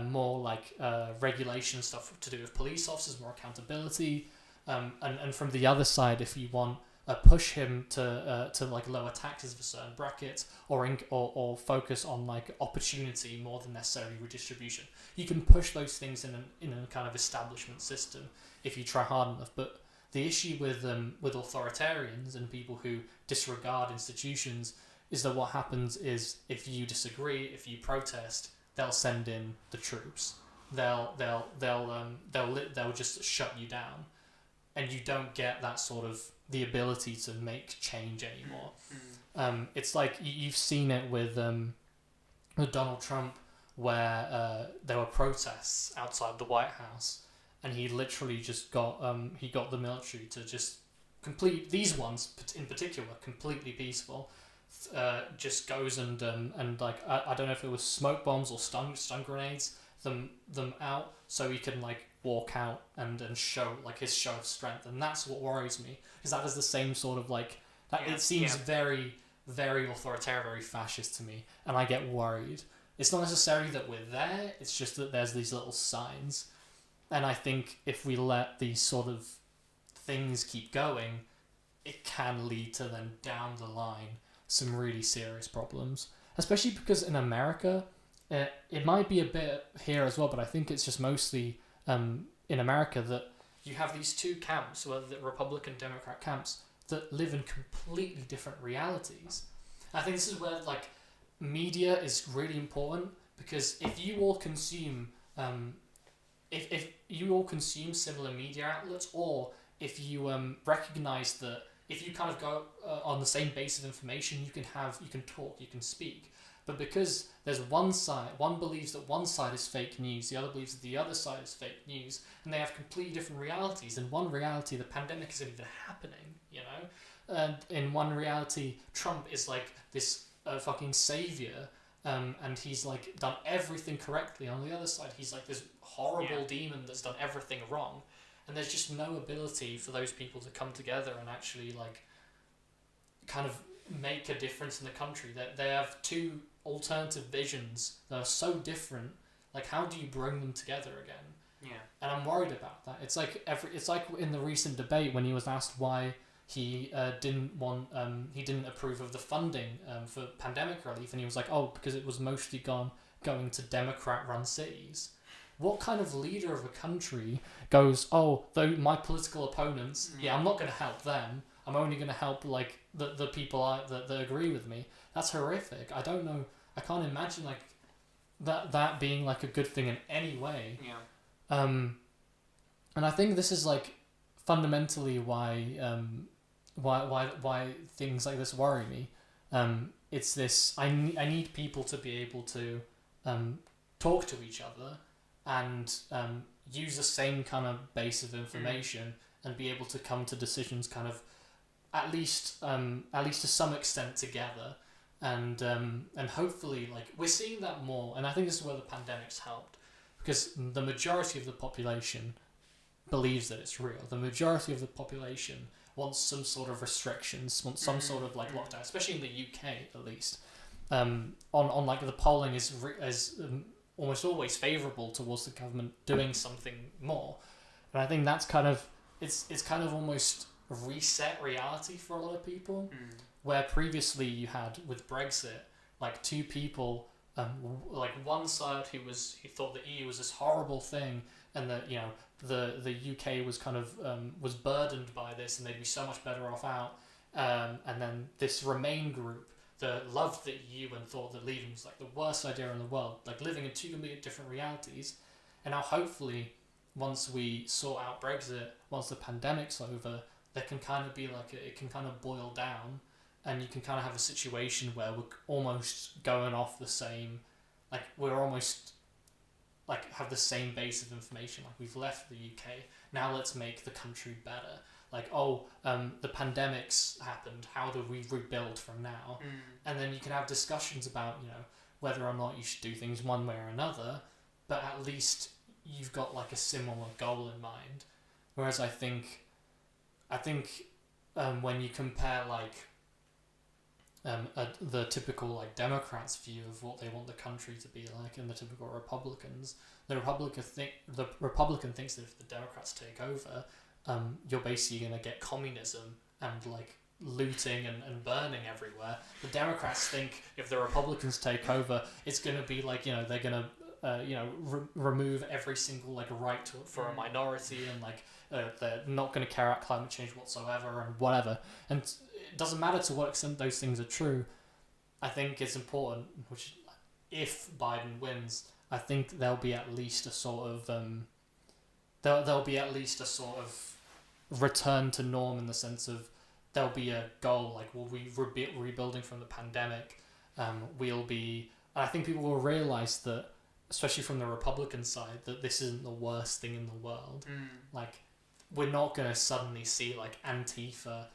Speaker 1: more like regulation stuff to do with police officers, more accountability, and from the other side, if you want, push him to like lower taxes for certain brackets, or focus on like opportunity more than necessarily redistribution. You can push those things in a kind of establishment system if you try hard enough, but the issue with authoritarians and people who disregard institutions is that what happens is, if you disagree, if you protest, they'll send in the troops. They'll just shut you down, and you don't get that sort of the ability to make change anymore. It's like you've seen it with Donald Trump, where there were protests outside the White House. And he literally just got the military to just complete these ones in particular, completely peaceful, just goes and like I don't know if it was smoke bombs or stun grenades them out so he can like walk out and show like his show of strength, and that's what worries me, because that is the same sort of like that. It seems very very authoritarian, very fascist to me, and I get worried. It's not necessarily that we're there, it's just that there's these little signs, and I think if we let these sort of things keep going, it can lead to then down the line some really serious problems, especially because in America, it might be a bit here as well, but I think it's just mostly in America that you have these two camps, whether the Republican Democrat camps, that live in completely different realities. I think this is where like media is really important, because if you all consume if you all consume similar media outlets, or if you recognize that if you kind of go on the same base of information, you can talk, you can speak. But because there's one side, one believes that one side is fake news, the other believes that the other side is fake news, and they have completely different realities. In one reality, the pandemic isn't even happening, you know? And in one reality, Trump is like this fucking savior, and he's like done everything correctly. On the other side, he's like this horrible demon that's done everything wrong. And there's just no ability for those people to come together and actually like kind of make a difference in the country. That they have two alternative visions that are so different. Like, how do you bring them together again?
Speaker 2: Yeah.
Speaker 1: And I'm worried about that. It's like in the recent debate when he was asked why he didn't approve of the funding for pandemic relief, and he was like, oh, because it was mostly going to Democrat-run cities. What kind of leader of a country goes, oh, though my political opponents, I'm not going to help them. I'm only going to help like the people that agree with me. That's horrific. I don't know. I can't imagine like that being like a good thing in any way.
Speaker 2: Yeah.
Speaker 1: And I think this is like fundamentally why things like this worry me. It's this. I need people to be able to talk to each other and use the same kind of base of information and be able to come to decisions kind of at least to some extent together, and hopefully like we're seeing that more, and I think this is where the pandemic's helped, because the majority of the population believes that it's real. The majority of the population wants some sort of restrictions, wants some sort of like lockdown, especially in the UK at least. On like the polling is almost always favourable towards the government doing something more, and I think that's kind of it's kind of almost reset reality for a lot of people, where previously you had with Brexit like two people, like one side who thought the EU was this horrible thing, and that the UK was kind of was burdened by this and they'd be so much better off out, and then this Remain group that loved the EU and thought that leaving was like the worst idea in the world, like living in two completely different realities. And now hopefully once we sort out Brexit, once the pandemic's over, there can kind of be like it can kind of boil down, and you can kind of have a situation where we're almost going off the same, like we're almost like have the same base of information. Like we've left the UK, now let's make the country better. Like, the pandemic's happened, how do we rebuild from now? And then you can have discussions about whether or not you should do things one way or another, but at least you've got like a similar goal in mind. Whereas I think when you compare like the typical like Democrats' view of what they want the country to be like, and the typical Republicans, the Republican thinks that if the Democrats take over, you're basically going to get communism and like looting and burning everywhere. The Democrats think if the Republicans take over, it's going to be like they're going to remove every single like right for a minority, and like they're not going to carry out climate change whatsoever and whatever. And it doesn't matter to what extent those things are true. I think it's important, which if Biden wins, I think there'll be at least a sort of there'll be at least a sort of return to norm, in the sense of there'll be a goal, like we'll be rebuilding from the pandemic. I think people will realise that, especially from the Republican side, that this isn't the worst thing in the world. Like, we're not going to suddenly see like Antifa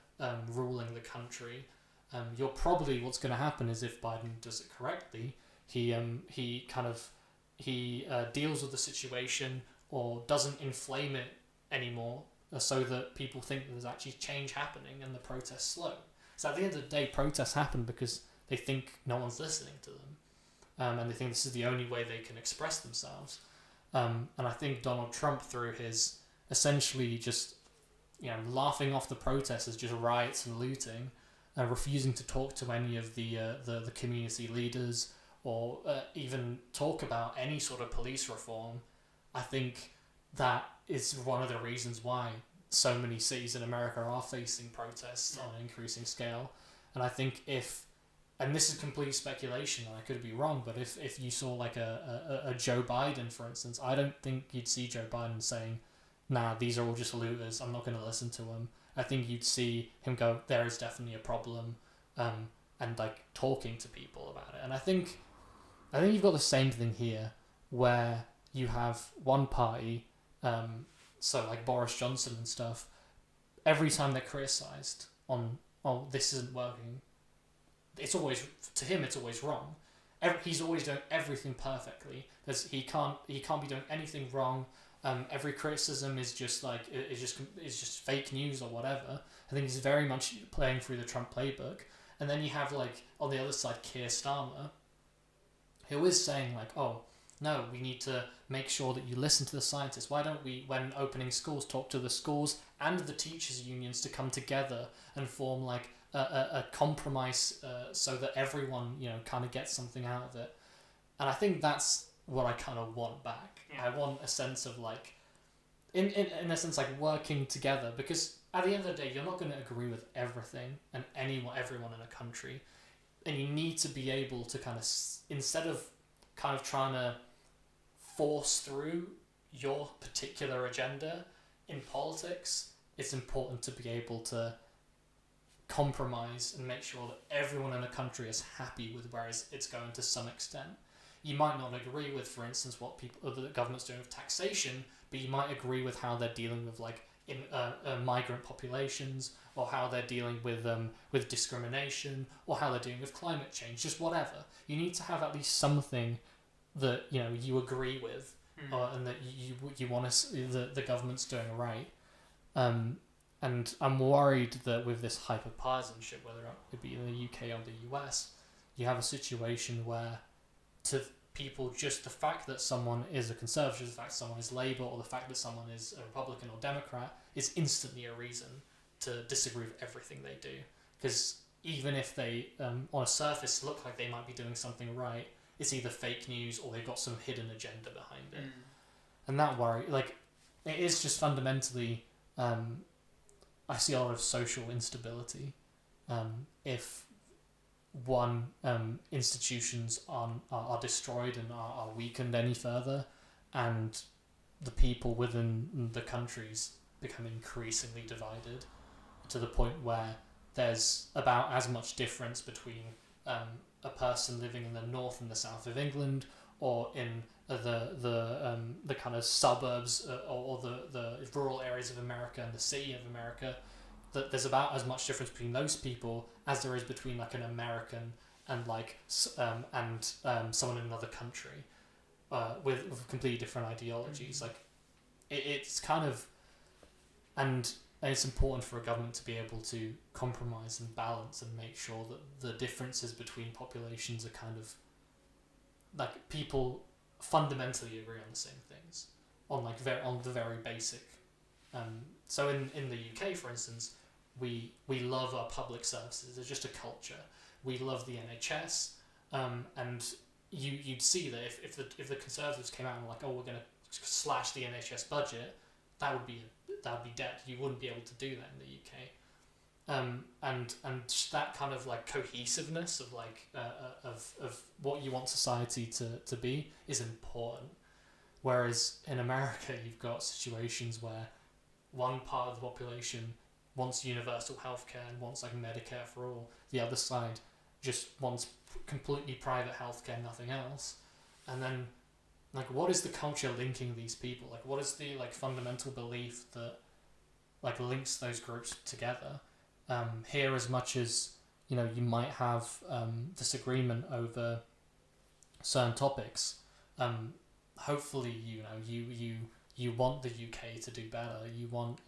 Speaker 1: ruling the country. you're probably, what's going to happen is if Biden does it correctly, he deals with the situation or doesn't inflame it anymore, so that people think there's actually change happening and the protests slow. So at the end of the day, protests happen because they think no one's listening to them, and they think this is the only way they can express themselves. And I think Donald Trump, through his essentially just laughing off the protests as just riots and looting, refusing to talk to any of the community leaders or even talk about any sort of police reform, I think that is one of the reasons why so many cities in America are facing protests on an increasing scale. And I think and this is complete speculation and I could be wrong, but if you saw like a Joe Biden, for instance, I don't think you'd see Joe Biden saying, nah, these are all just looters, I'm not going to listen to them. I think you'd see him go, there is definitely a problem, and like talking to people about it. And I think you've got the same thing here, where you have one party, so like Boris Johnson and stuff, every time they're criticised on, oh, this isn't working, it's always, to him, it's always wrong. He's always doing everything perfectly. He can't be doing anything wrong. Every criticism is just like is just fake news or whatever. I think he's very much playing through the Trump playbook. And then you have like on the other side Keir Starmer, who is saying like, oh no, we need to make sure that you listen to the scientists. Why don't we, when opening schools, talk to the schools and the teachers' unions to come together and form like a compromise, so that everyone kind of gets something out of it. And I think that's what I kind of want back. Yeah. I want a sense of like, in a sense, like working together, because at the end of the day, you're not going to agree with everything and everyone in a country, and you need to be able to kind of, instead of kind of trying to force through your particular agenda in politics, it's important to be able to compromise and make sure that everyone in a country is happy with where it's going to some extent. You might not agree with, for instance, what the government's doing with taxation, but you might agree with how they're dealing with like migrant populations, or how they're dealing with discrimination, or how they're dealing with climate change. Just whatever. You need to have at least something that you agree with, and that you want the government's doing right. And I'm worried that with this hyper-partisanship, whether it be in the UK or the US, you have a situation where to people, just the fact that someone is a Conservative, the fact someone is Labour, or the fact that someone is a Republican or Democrat is instantly a reason to disagree with everything they do. Because even if they, on a surface, look like they might be doing something right, it's either fake news or they've got some hidden agenda behind it. And that worry, like, it is just fundamentally, I see a lot of social instability. If institutions are destroyed and are weakened any further, and the people within the countries become increasingly divided to the point where there's about as much difference between a person living in the north and the south of England, or in the kind of suburbs or the rural areas of America and the city of America, that there's about as much difference between those people as there is between like an American and like someone in another country with completely different ideologies. Like it's kind of, and it's important for a government to be able to compromise and balance and make sure that the differences between populations are kind of like people fundamentally agree on the same things on like on the very basic. So in the UK, for instance, we love our public services. There's just a culture. We love the NHS, and you'd see that if the Conservatives came out and were like, oh, we're going to slash the NHS budget, that would be dead. You wouldn't be able to do that in the UK. And that kind of like cohesiveness of like of what you want society to be is important. Whereas in America, you've got situations where one part of the population wants universal healthcare and wants like Medicare for all. The other side just wants completely private healthcare, nothing else. And then, like, what is the culture linking these people? Like, what is the like fundamental belief that like links those groups together? Here, as much as you might have disagreement over certain topics. Hopefully, you want the UK to do better. You want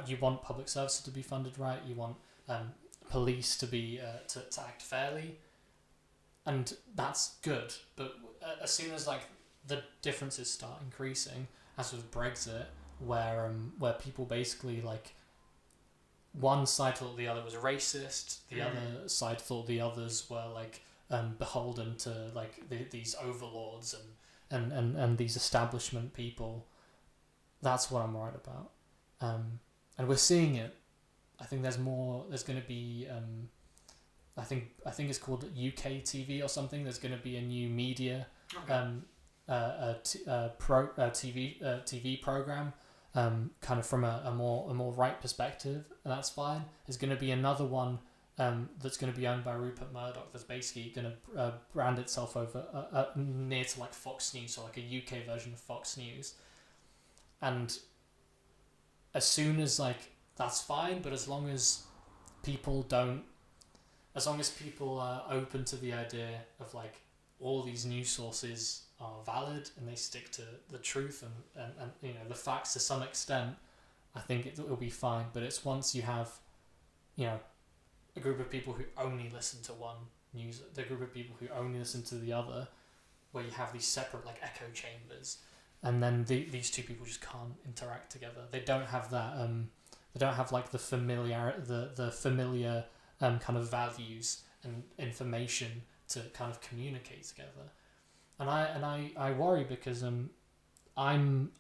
Speaker 1: you want public services to be funded right. You want police to be to act fairly, and that's good. But as soon as the differences start increasing, as with Brexit, where people basically one side thought the other was racist, the other side thought the others were beholden to these overlords and these establishment people. That's what I'm worried about, and we're seeing it. I think there's more. There's going to be I think it's called UK TV or something. There's going to be a new media TV program, kind of from a more right perspective, and that's fine. There's going to be another one that's going to be owned by Rupert Murdoch. That's basically going to brand itself over near to Fox News, so a UK version of Fox News. And as soon as that's fine, but as long as people are open to the idea of all these news sources are valid and they stick to the truth and the facts to some extent, I think it'll be fine. But it's once you have a group of people who only listen to one news, the group of people who only listen to the other, where you have these separate echo chambers, and then these two people just can't interact together. They don't have that. They don't have the familiar kind of values and information to kind of communicate together. And I worry because I'm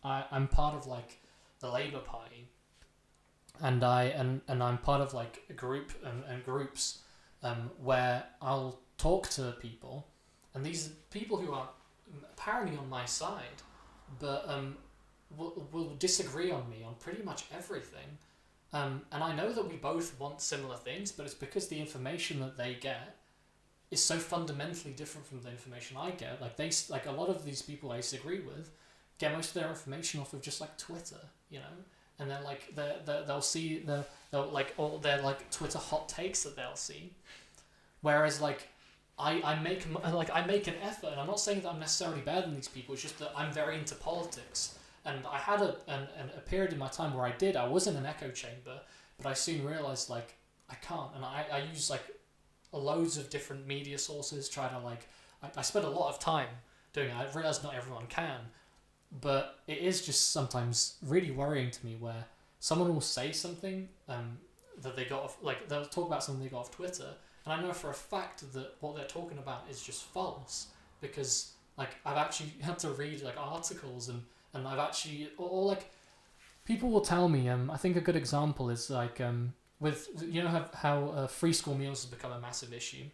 Speaker 1: part of the Labour Party, and I'm part of a group and groups where I'll talk to people, and these people who are apparently on my side, but will disagree on me on pretty much everything. And I know that we both want similar things, but it's because the information that they get is so fundamentally different from the information I get. A lot of these people I disagree with get most of their information off of just Twitter, and then they'll see all their Twitter hot takes that they'll see, whereas I make an effort, and I'm not saying that I'm necessarily better than these people. It's just that I'm very into politics. And I had a period in my time where I was in an echo chamber, but I soon realised I can't, and I use loads of different media sources, try to I spend a lot of time doing it. I realise not everyone can, but it is just sometimes really worrying to me where someone will say something that they got off, they'll talk about something they got off Twitter, and I know for a fact that what they're talking about is just false, because I've actually had to read articles and I've actually, or people will tell me, I think a good example is with, how free school meals has become a massive issue.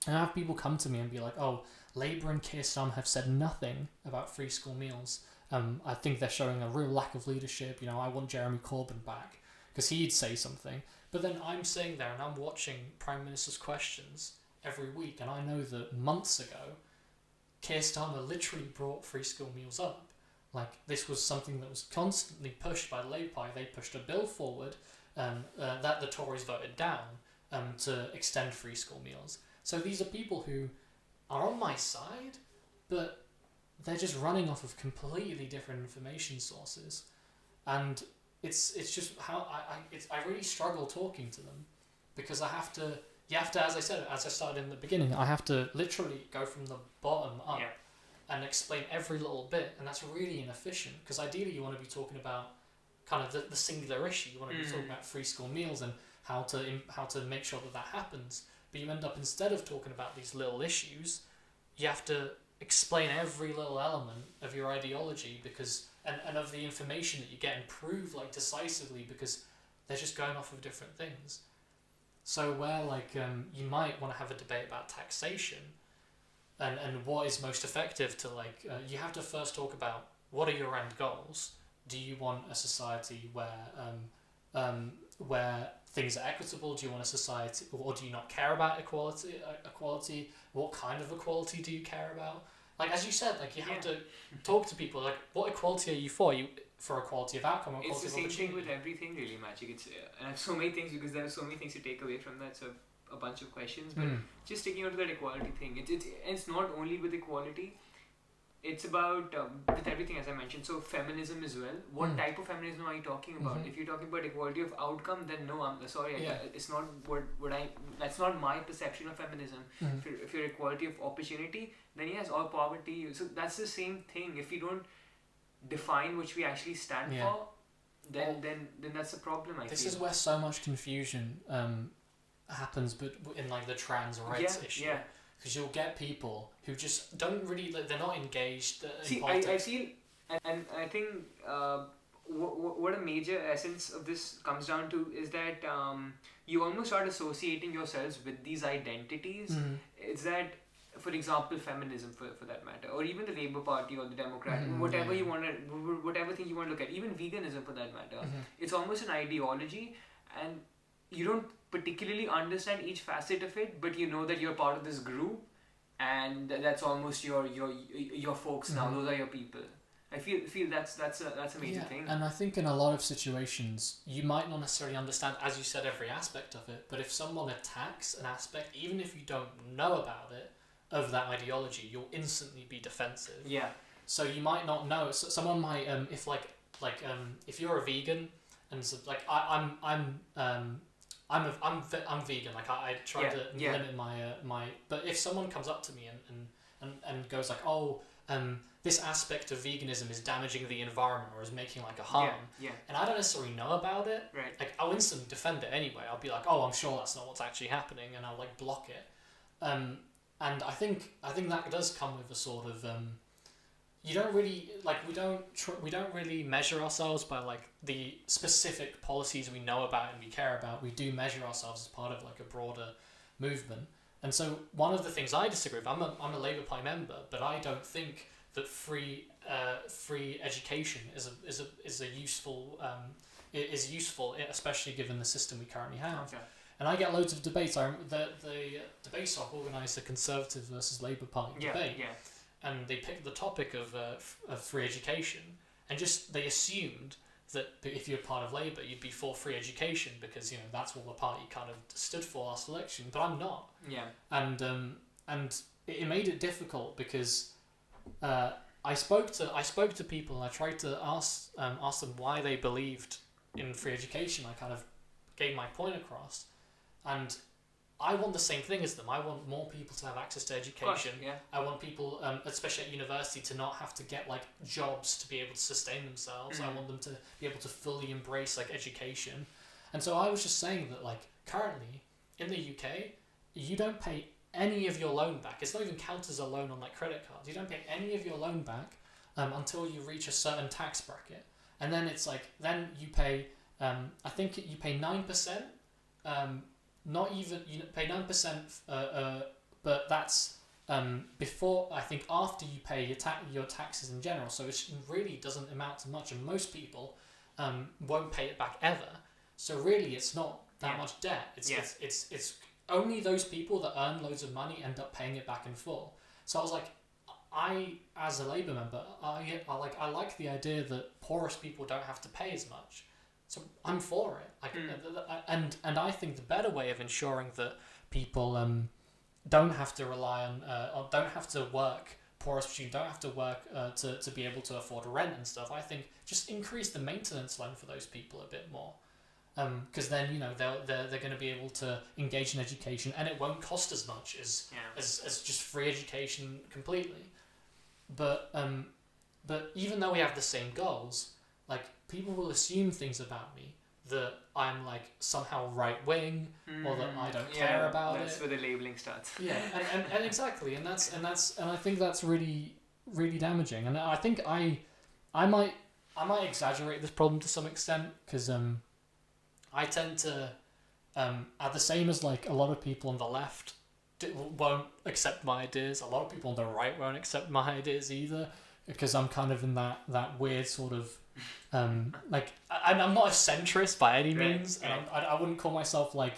Speaker 1: And I have people come to me and be like, oh, Labour and Keir Starmer have said nothing about free school meals. I think they're showing a real lack of leadership. I want Jeremy Corbyn back, because he'd say something. But then I'm sitting there and I'm watching Prime Minister's Questions every week, and I know that months ago, Keir Starmer literally brought free school meals up. This was something that was constantly pushed by the Labour Party. They pushed a bill forward that the Tories voted down to extend free school meals. So these are people who are on my side, but they're just running off of completely different information sources. And it's just how I really struggle talking to them, because you have to, as I started in the beginning, I have to literally go from the bottom up. Yeah. And explain every little bit, and that's really inefficient, because ideally you want to be talking about kind of the singular issue. You want to be talking about free school meals and how to make sure that happens, but you end up, instead of talking about these little issues, you have to explain every little element of your ideology, because and of the information that you get, and prove decisively, because they're just going off of different things. So where you might want to have a debate about taxation, and what is most effective to you have to first talk about what are your end goals. Do you want a society where things are equitable? Do you want a society, or do you not care about equality? What kind of equality do you care about? As you said, you have to talk to people. What equality are you for? for equality of outcome or
Speaker 2: It's
Speaker 1: equality
Speaker 2: the
Speaker 1: of
Speaker 2: same thing
Speaker 1: opportunity.
Speaker 2: with everything, really, Maciek. It's and I have so many things because there are so many things to take away from that. So a bunch of questions, but just sticking on to that equality thing. It's not only with equality. It's about with everything, as I mentioned. So feminism as well. What type of feminism are you talking about? If you're talking about equality of outcome, then no, I'm sorry. It's not what I. That's not my perception of feminism. If you're equality of opportunity, then yes, all poverty. So that's the same thing. If we don't define which we actually stand for, then that's a problem. I
Speaker 1: This
Speaker 2: feel.
Speaker 1: is where so much confusion happens, but in like the trans rights issue.
Speaker 2: Yeah.
Speaker 1: Because you'll get people who just don't really, they're not engaged in
Speaker 2: See,
Speaker 1: politics.
Speaker 2: I feel, and I think what a major essence of this comes down to is that you almost start associating yourselves with these identities. It's that, for example, feminism for that matter, or even the Labour Party or the Democratic, whatever you want to, whatever thing you want to look at, even veganism for that matter, it's almost an ideology, and you don't particularly understand each facet of it, but you know that you're part of this group, and that's almost your folks now. Those are your people. I feel that's a major thing.
Speaker 1: And I think in a lot of situations you might not necessarily understand, as you said, every aspect of it, but if someone attacks an aspect, even if you don't know about it, of that ideology, you'll instantly be defensive.
Speaker 2: Yeah.
Speaker 1: So you might not know. So someone might, if you're a vegan, and so like I'm vegan. Like I try to limit my. But if someone comes up to me and goes like, oh, this aspect of veganism is damaging the environment or is making like a harm, and I don't necessarily know about it,
Speaker 2: right?
Speaker 1: Like I'll instantly defend it anyway. I'll be like, oh, I'm sure that's not what's actually happening, and I'll like block it. And I think that does come with a sort of you don't really like we don't really measure ourselves by like the specific policies we know about and we care about. We do measure ourselves as part of like a broader movement. And so one of the things I disagree with, I'm a Labour Party member, but I don't think that free education is useful, especially given the system we currently have.
Speaker 2: Okay.
Speaker 1: And I get loads of debates. The debates are organised, the Conservative versus Labour Party debate, and they picked the topic of free education, and just they assumed that if you're part of Labour, you'd be for free education because that's what the party kind of stood for last election. But I'm not.
Speaker 2: Yeah.
Speaker 1: And it made it difficult because I spoke to people and I tried to ask them why they believed in free education. I kind of gave my point across. And I want the same thing as them. I want more people to have access to education.
Speaker 2: Course, yeah.
Speaker 1: I want people, especially at university, to not have to get like jobs to be able to sustain themselves. I want them to be able to fully embrace like education. And so I was just saying that like currently in the UK, you don't pay any of your loan back. It's not even counted as a loan on like credit cards. You don't pay any of your loan back until you reach a certain tax bracket. And then it's like, then you pay, I think you pay 9%. Not even pay 9%, but that's before. I think after you pay your taxes in general. So it really doesn't amount to much, and most people won't pay it back ever. So really, it's not that much debt. It's only those people that earn loads of money end up paying it back in full. So I was like, as a Labour member, I like the idea that poorest people don't have to pay as much. So I'm for it. And I think the better way of ensuring that people don't have to rely on or don't have to work, poorest students don't have to work to be able to afford rent and stuff. I think just increase the maintenance loan for those people a bit more, because then they're going to be able to engage in education and it won't cost as much as just free education completely. But even though we have the same goals, like people will assume things about me that I'm like somehow right wing or that I don't care about
Speaker 2: that's
Speaker 1: it.
Speaker 2: where the labeling starts.
Speaker 1: Yeah, and exactly, and I think that's really really damaging. And I think I might exaggerate this problem to some extent because I tend to are the same as like a lot of people on the left won't accept my ideas. A lot of people on the right won't accept my ideas either because I'm kind of in that weird sort of like, and I'm not a centrist by any means, and I wouldn't call myself like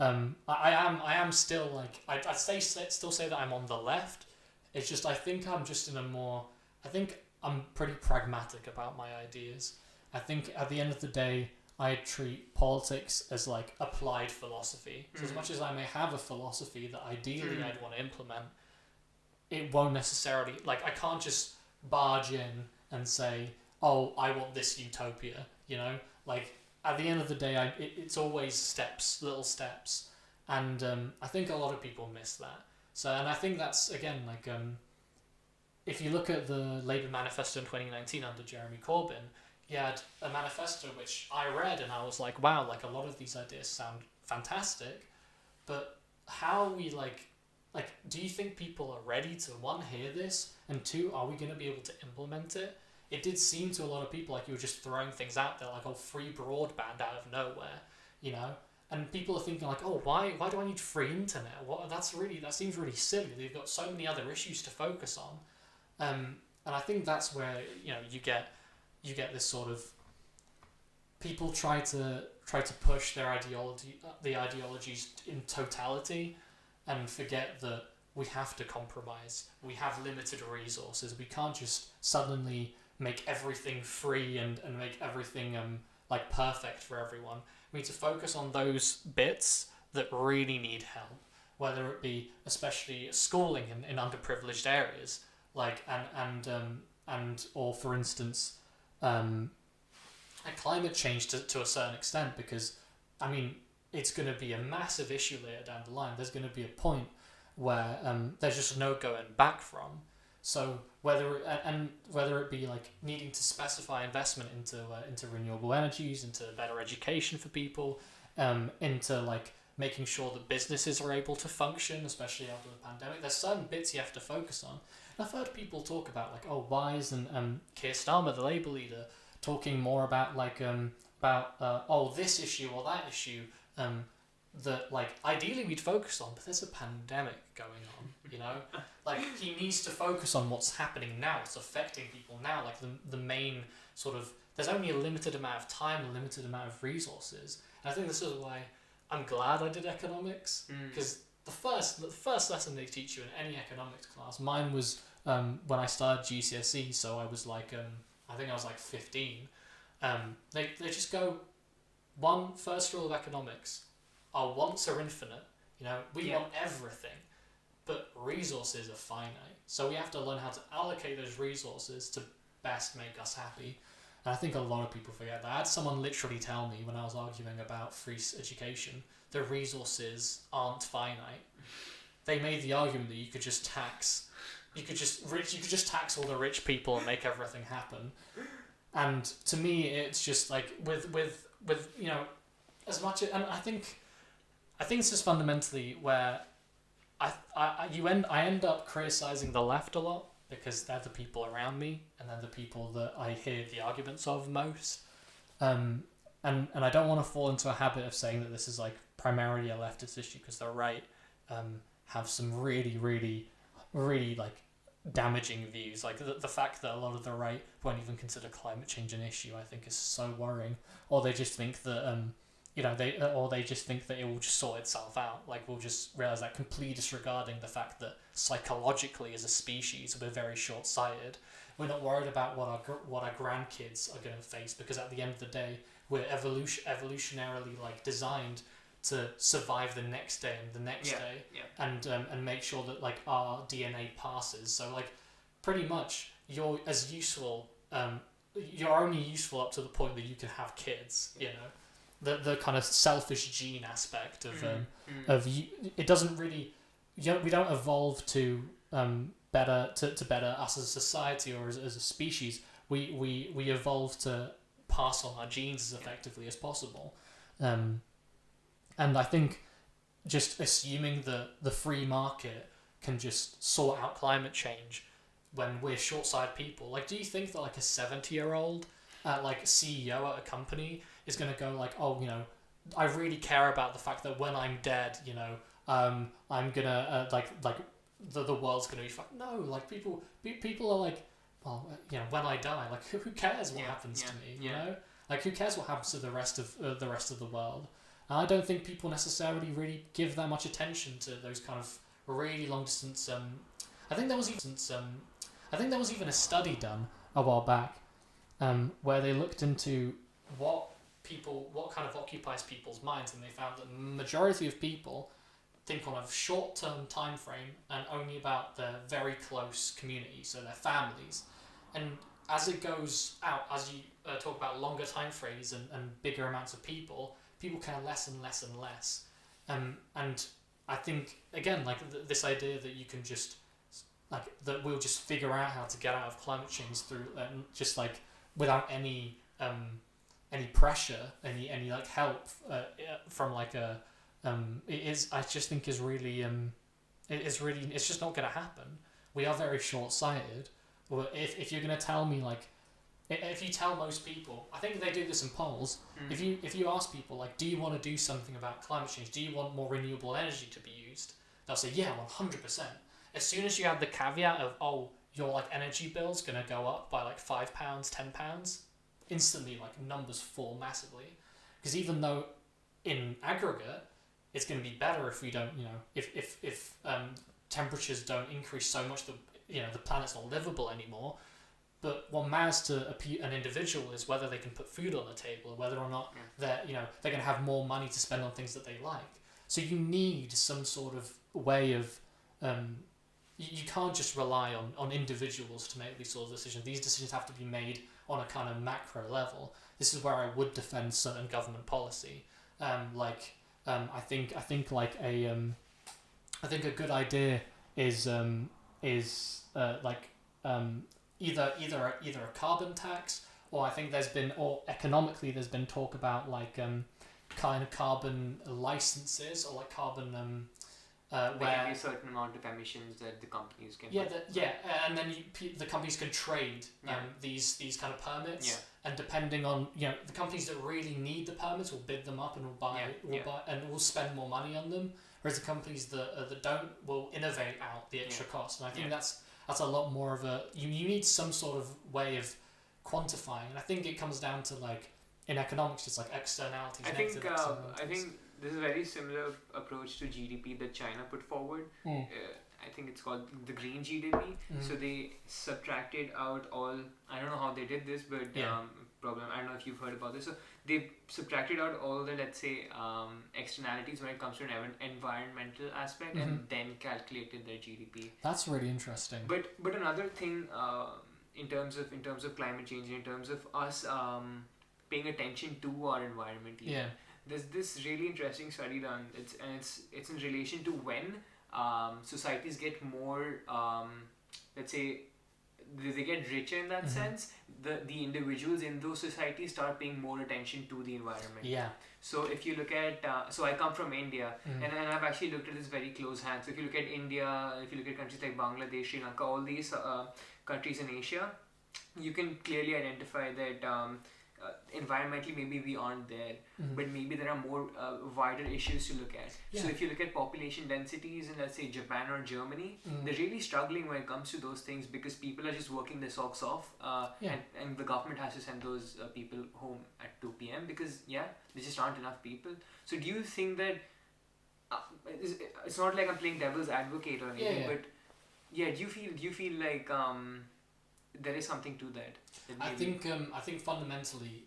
Speaker 1: I am still like I'd still say that I'm on the left. It's just I think I'm just in a more, I think I'm pretty pragmatic about my ideas. I think at the end of the day, I treat politics as like applied philosophy. So as much as I may have a philosophy that ideally I'd want to implement, it won't necessarily, like, I can't just barge in and say, oh, I want this utopia, you know? Like, at the end of the day, it's always steps, little steps. And I think a lot of people miss that. So, and I think that's, again, like, if you look at the Labour manifesto in 2019 under Jeremy Corbyn, he had a manifesto which I read and I was like, wow, like, a lot of these ideas sound fantastic, but how are we, like, do you think people are ready to, one, hear this, and two, are we going to be able to implement it? It did seem to a lot of people like you were just throwing things out there, like, oh, free broadband out of nowhere, you know? And people are thinking like, oh, why do I need free internet? That seems really silly. They've got so many other issues to focus on. And I think that's where, you know, you get this sort of, people try to push their ideologies in totality, and forget that we have to compromise. We have limited resources. We can't just suddenly make everything free and make everything like perfect for everyone. We need to focus on those bits that really need help, whether it be especially schooling in underprivileged areas, like and or for instance, climate change to a certain extent, because I mean, it's going to be a massive issue later down the line. There's going to be a point where there's just no going back from. So whether it be like needing to specify investment into renewable energies, into better education for people, into like making sure that businesses are able to function, especially after the pandemic, there's certain bits you have to focus on. And I've heard people talk about like, oh, why isn't Keir Starmer, the Labour leader, talking more about like this issue or that issue that like ideally we'd focus on, but there's a pandemic going on, you know? Like, he needs to focus on what's happening now, what's affecting people now, like the main sort of, there's only a limited amount of time, a limited amount of resources. And I think this is why I'm glad I did economics, because the first lesson they teach you in any economics class, mine was when I started GCSE, so I was like, I think I was like 15. They just go, first rule of economics, our wants are infinite. You know, we want everything, but resources are finite. So we have to learn how to allocate those resources to best make us happy. And I think a lot of people forget that. I had someone literally tell me when I was arguing about free education, the resources aren't finite. They made the argument that you could just tax all the rich people and make everything happen. And to me, it's just like with you know, as much as, and I think this is fundamentally where I end up criticizing the left a lot, because they're the people around me and they're the people that I hear the arguments of most. And I don't want to fall into a habit of saying that this is like primarily a leftist issue, because the right have some really, really, really like damaging views. Like the fact that a lot of the right won't even consider climate change an issue, I think is so worrying. Or they just think that they just think that it will just sort itself out. Like, we'll just realize that, completely disregarding the fact that psychologically as a species we're very short-sighted. We're not worried about what our grandkids are going to face, because at the end of the day we're evolutionarily like designed to survive the next day and the next day, and make sure that like our DNA passes. So like pretty much you're as useful, you're only useful up to the point that you can have kids, you know. The kind of selfish gene aspect of you, it doesn't really, we don't evolve to better us as a society or as a species. We evolve to pass on our genes as effectively as possible, and I think just assuming that the free market can just sort out climate change when we're short-sighted people, like, do you think that like a 70-year-old like CEO at a company is going to go like, oh, you know, I really care about the fact that when I'm dead, you know, I'm gonna like the world's gonna be fucked. No, like people are like, well, you know, when I die, like who cares what happens to me, you know, like who cares what happens to the rest of the world. And I don't think people necessarily really give that much attention to those kind of really long distance. I think there was even a study done a while back, where they looked into what kind of occupies people's minds, and they found that the majority of people think on a short-term time frame and only about their very close community, so their families. And as it goes out, as you talk about longer time frames and bigger amounts of people care less and less and less. And I think, again, like this idea that you can just, like, that we'll just figure out how to get out of climate change through, just like without any pressure, any like help from like a, I just think is really, it's just not going to happen. We are very short-sighted. Well, if you're going to tell me, like, if you tell most people, I think they do this in polls, if you ask people, like, do you want to do something about climate change? Do you want more renewable energy to be used? They'll say, yeah, 100%. As soon as you add the caveat of, oh, your, like, energy bill's going to go up by, like, £5, £10, instantly, like, numbers fall massively. Because even though in aggregate, it's going to be better if we don't, if temperatures don't increase so much that, the planet's not livable anymore. But what matters to an individual is whether they can put food on the table, or whether or not they're going to have more money to spend on things that they like. So you need some sort of way of, you can't just rely on individuals to make these sort of decisions. These decisions have to be made on a kind of macro level. This is where I would defend certain government policy. I think a good idea is either a carbon tax, or I think economically there's been talk about like kind of carbon licenses, or like carbon
Speaker 2: where a certain amount of emissions that the companies can
Speaker 1: and then the companies can trade these kind of permits, and depending on the companies that really need the permits will bid them up and will buy and will spend more money on them, whereas the companies that don't will innovate out the extra cost. And I think that's a lot more of a you need some sort of way of quantifying, and I think it comes down to, like, in economics, it's like externalities.
Speaker 2: I think this is a very similar approach to GDP that China put forward. I think it's called the green GDP. So they subtracted out all, I don't know how they did this, but problem, I don't know if you've heard about this. So they subtracted out all the, let's say, externalities when it comes to an environmental aspect, and then calculated their GDP.
Speaker 1: That's really interesting.
Speaker 2: But another thing, in terms of climate change, in terms of us paying attention to our environment, there's this really interesting study done. It's in relation to when societies get more, let's say, they get richer in that sense. The individuals in those societies start paying more attention to the environment. So if you look at, so I come from India, and I've actually looked at this very close hand. So if you look at India, if you look at countries like Bangladesh, Sri Lanka, all these countries in Asia, you can clearly identify that environmentally maybe we aren't there, but maybe there are more wider issues to look at. So if you look at population densities in, let's say, Japan or Germany, they're really struggling when it comes to those things, because people are just working their socks off, and the government has to send those people home at 2 p.m. because there just aren't enough people. So do you think that it's not like I'm playing devil's advocate or anything, but do you feel like there is something to that?
Speaker 1: I think fundamentally,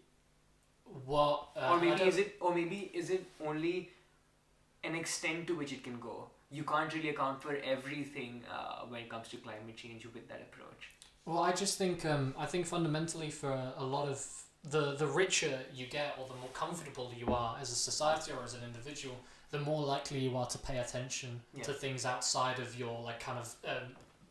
Speaker 1: what
Speaker 2: or maybe is it only an extent to which it can go? You can't really account for everything when it comes to climate change with that approach.
Speaker 1: Well, I just think fundamentally, for a lot of the richer you get, or the more comfortable you are as a society or as an individual, the more likely you are to pay attention to things outside of your, like, kind of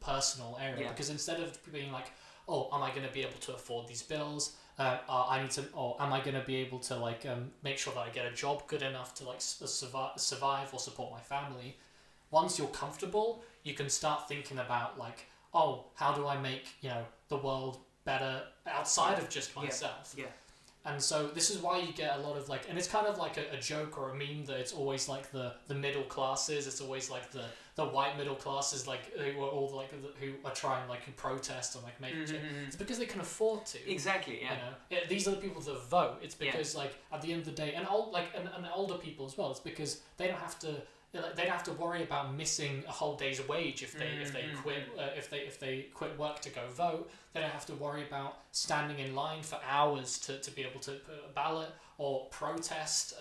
Speaker 1: personal area. Because instead of being like, oh, am I going to be able to afford these bills? Am I going to be able to, like, make sure that I get a job good enough to, like, survive or support my family? Once you're comfortable, you can start thinking about, like, oh, how do I make, the world better outside of just myself? And so this is why you get a lot of, like, and it's kind of like a joke or a meme that it's always like the middle classes. It's always like the white middle classes, like, who are all like who are trying, like, who protest and, like, make it's because they can afford to.
Speaker 2: Exactly.
Speaker 1: These are the people that vote. It's because like at the end of the day, and older people as well. It's because they don't have to they'd have to worry about missing a whole day's wage if they quit if they quit work to go vote. They don't have to worry about standing in line for hours to be able to put a ballot or protest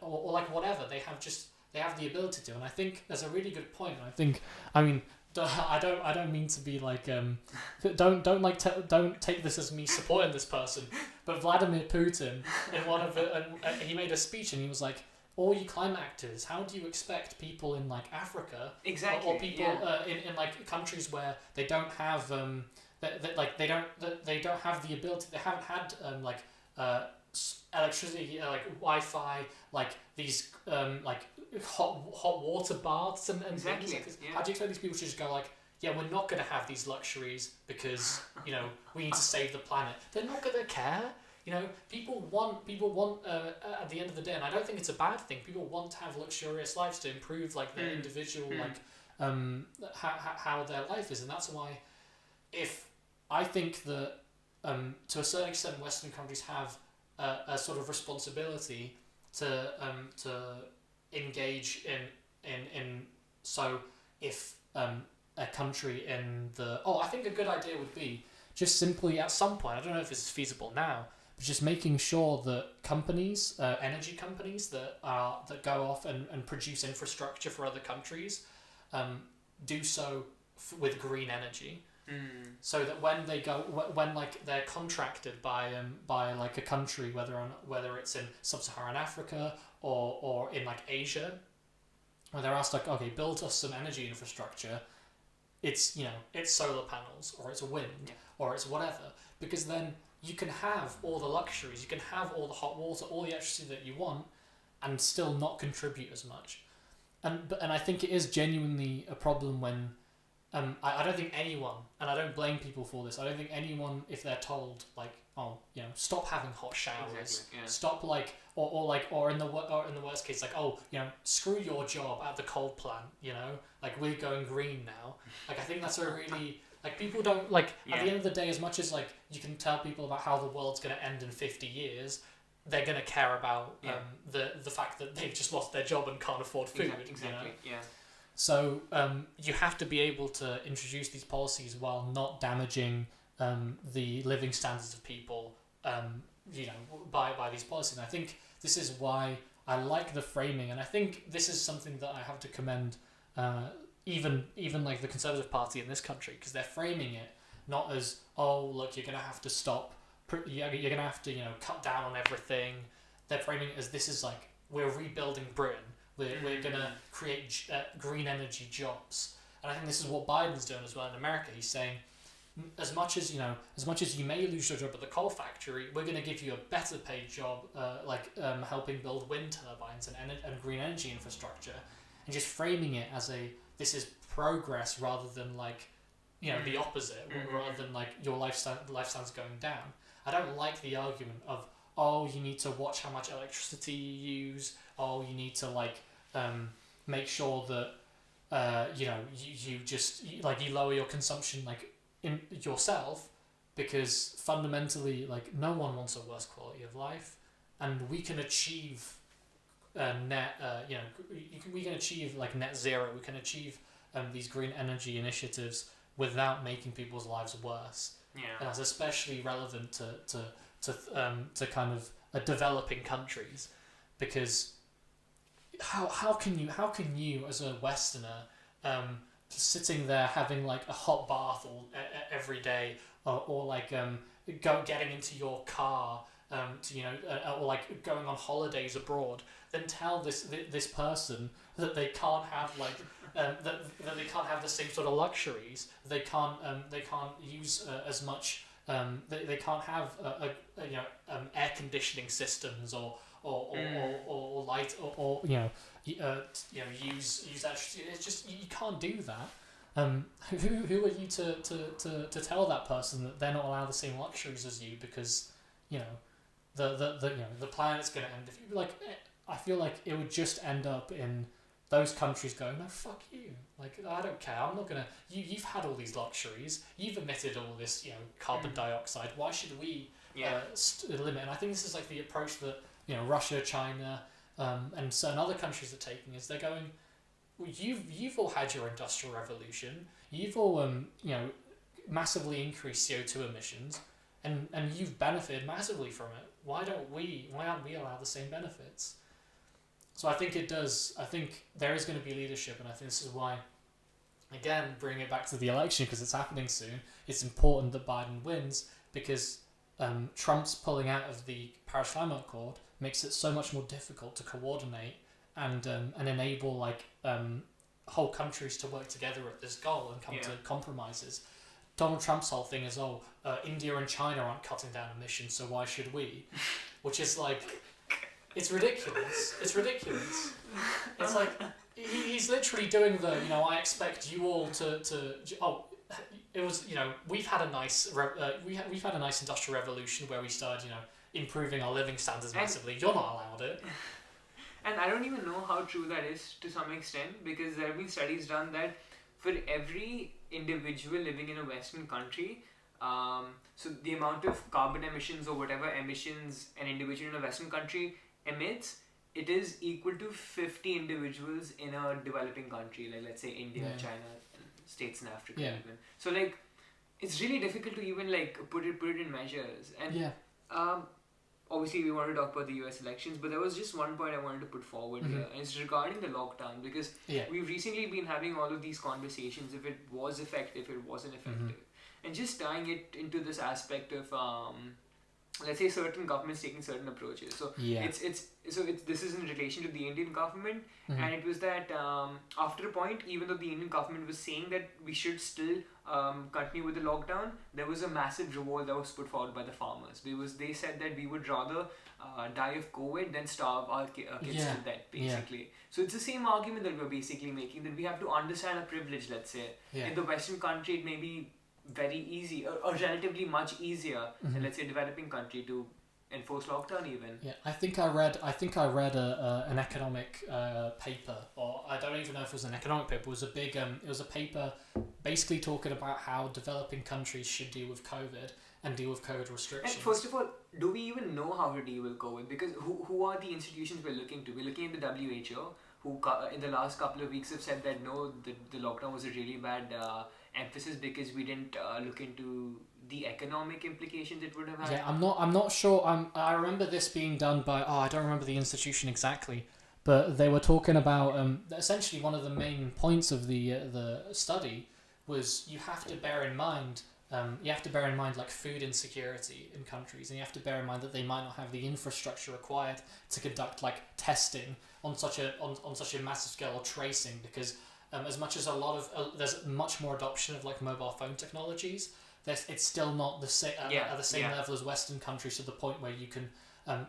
Speaker 1: or like whatever. They have the ability to, and I think there's a really good point. I mean, I don't mean to be like don't take this as me supporting this person, but Vladimir Putin in one of it, he made a speech and he was like, all you climate actors, how do you expect people in like Africa or people in like countries where they don't have they don't have the ability, they haven't had electricity, like Wi-Fi, like these like hot water baths and things like this. How do you expect these people to just go like, yeah, we're not going to have these luxuries because we need to save the planet? They're not going to care. People want at the end of the day, and I don't think it's a bad thing. People want to have luxurious lives to improve like their individual how their life is, and that's why I think that to a certain extent Western countries have a sort of responsibility to engage in so if a country in the I think a good idea would be just simply at some point, I don't know if this is feasible now, but just making sure that companies, energy companies that go off and produce infrastructure for other countries, do so with green energy. So that when they go, when like they're contracted by like a country, whether it's in sub-Saharan Africa or in like Asia, where they're asked like, okay, build us some energy infrastructure, it's it's solar panels or it's wind or it's whatever, because then you can have all the luxuries, you can have all the hot water, all the electricity that you want, and still not contribute as much. And I think it is genuinely a problem when I don't think anyone, and I don't blame people for this, I don't think anyone, if they're told like, stop having hot showers, stop like, or in the worst case, like, screw your job at the coal plant, like we're going green now. Like I think that's a really, like people don't like at the end of the day, as much as like you can tell people about how the world's going to end in 50 years, they're going to care about the fact that they've just lost their job and can't afford food.
Speaker 2: Exactly.
Speaker 1: So you have to be able to introduce these policies while not damaging the living standards of people, by these policies. And I think this is why I like the framing, and I think this is something that I have to commend even like the Conservative Party in this country, because they're framing it not as, oh look, you're gonna have to stop, you're gonna have to cut down on everything. They're framing it as, this is like, we're rebuilding Britain. We're gonna create green energy jobs, and I think this is what Biden's doing as well in America. He's saying, as much as you may lose your job at the coal factory, we're gonna give you a better paid job, helping build wind turbines and green energy infrastructure, and just framing it as this is progress rather than like the opposite, rather than like your lifestyle's going down. I don't like the argument of, oh, you need to watch how much electricity you use. Oh, you need to like make sure that you lower your consumption like in yourself, because fundamentally like no one wants a worse quality of life, and we can achieve we can achieve like net zero. We can achieve these green energy initiatives without making people's lives worse. And that's especially relevant to kind of developing countries, because how can you as a Westerner sitting there having like a hot bath every day, or like getting into your car or like going on holidays abroad, then tell this person that they can't have like that they can't have the same sort of luxuries, they can't use as much, they can't have air conditioning systems or light or use electricity. It's just, you can't do that. Who are you to tell that person that they're not allowed the same luxuries as you, because the planet's going to end. If you like, I feel like it would just end up in those countries going, no, fuck you. Like, I don't care. I'm not gonna. You've had all these luxuries. You've emitted all this, carbon dioxide. Why should we limit? And I think this is like the approach that Russia, China, and certain other countries are taking is they're going, well, you've all had your industrial revolution, you've all massively increased CO2 emissions, and you've benefited massively from it. Why aren't we allowed the same benefits? So I think there is going to be leadership, and I think this is why, again, bring it back to the election because it's happening soon. It's important that Biden wins because Trump's pulling out of the Paris Climate Accord makes it so much more difficult to coordinate and enable whole countries to work together at this goal and come to compromises. Donald Trump's whole thing is, India and China aren't cutting down emissions, so why should we? Which is it's ridiculous. It's ridiculous. It's he's literally doing I expect you all to it was we've had a nice we've had a nice industrial revolution where we started improving our living standards massively. You're not allowed it.
Speaker 2: And I don't even know how true that is to some extent, because there have been studies done that for every individual living in a Western country, so the amount of carbon emissions or whatever emissions an individual in a Western country emits, it is equal to 50 individuals in a developing country, like let's say India, China, states in Africa even. So it's really difficult to even put it in measures. And obviously we want to talk about the US elections, but there was just one point I wanted to put forward here, and it's regarding the lockdown, because we've recently been having all of these conversations if it was effective, if it wasn't effective, and just tying it into this aspect of let's say certain governments taking certain approaches. So this is in relation to the Indian government, and it was that after a point, even though the Indian government was saying that we should still continue with the lockdown, there was a massive revolt that was put forward by the farmers. They said that we would rather die of COVID than starve our kids to death, basically. So it's the same argument that we're basically making, that we have to understand our privilege, let's say. In the Western country, it may be very easy or relatively much easier than, let's say, a developing country to enforce lockdown even.
Speaker 1: I think I read an economic paper, or I don't even know if it was an economic paper. It was a paper basically talking about how developing countries should deal with COVID and deal with COVID restrictions.
Speaker 2: And first of all, do we even know how to deal with COVID? Because who are the institutions we're looking to? We're looking at the WHO, who in the last couple of weeks have said that no, the lockdown was a really bad emphasis because we didn't look into the economic implications it would have had.
Speaker 1: I'm not sure. I remember this being done by I don't remember the institution exactly, but they were talking about essentially one of the main points of the study was you have to bear in mind food insecurity in countries, and you have to bear in mind that they might not have the infrastructure required to conduct testing on such a massive scale, or tracing, because as much as there's much more adoption of mobile phone technologies, it's still not the same at the same level as Western countries, to the point where you can,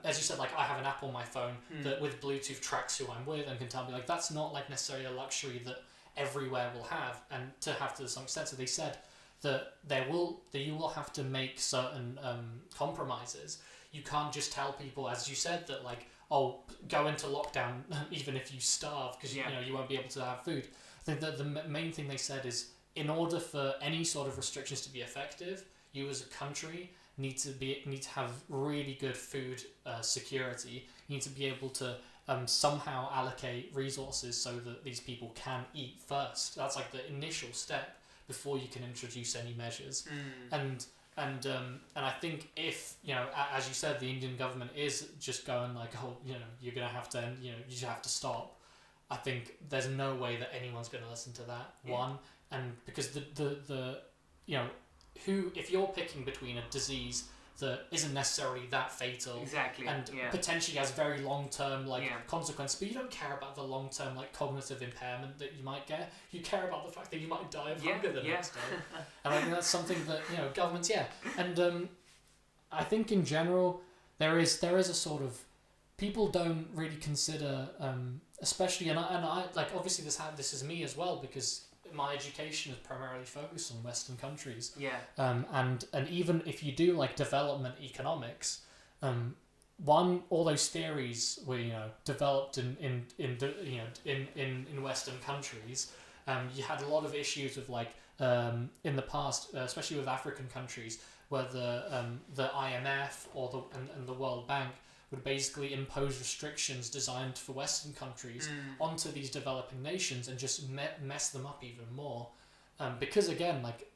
Speaker 1: as you said, I have an app on my phone that with Bluetooth tracks who I'm with and can tell me that's not necessarily a luxury that everywhere will have, and to have to some extent. So they said that you will have to make certain compromises. You can't just tell people, as you said, that go into lockdown even if you starve, because you won't be able to have food. I think that the main thing they said is, in order for any sort of restrictions to be effective, you as a country need to have really good food security. You need to be able to somehow allocate resources so that these people can eat first. That's the initial step before you can introduce any measures. And I think if as you said, the Indian government is just going you're gonna have to you just have to stop. I think there's no way that anyone's going to listen to that. One, and because the if you're picking between a disease that isn't necessarily that fatal, and potentially has very long-term consequences, but you don't care about the long-term cognitive impairment that you might get. You care about the fact that you might die of hunger the next day. And I think that's something that governments and I think in general there is a sort of, people don't really consider especially, and I obviously this is me as well, because my education is primarily focused on Western countries. And even if you do development economics, all those theories were developed in Western countries. You had a lot of issues with in the past, especially with African countries, where the IMF and the World Bank would basically impose restrictions designed for Western countries onto these developing nations and just mess them up even more. Because again, like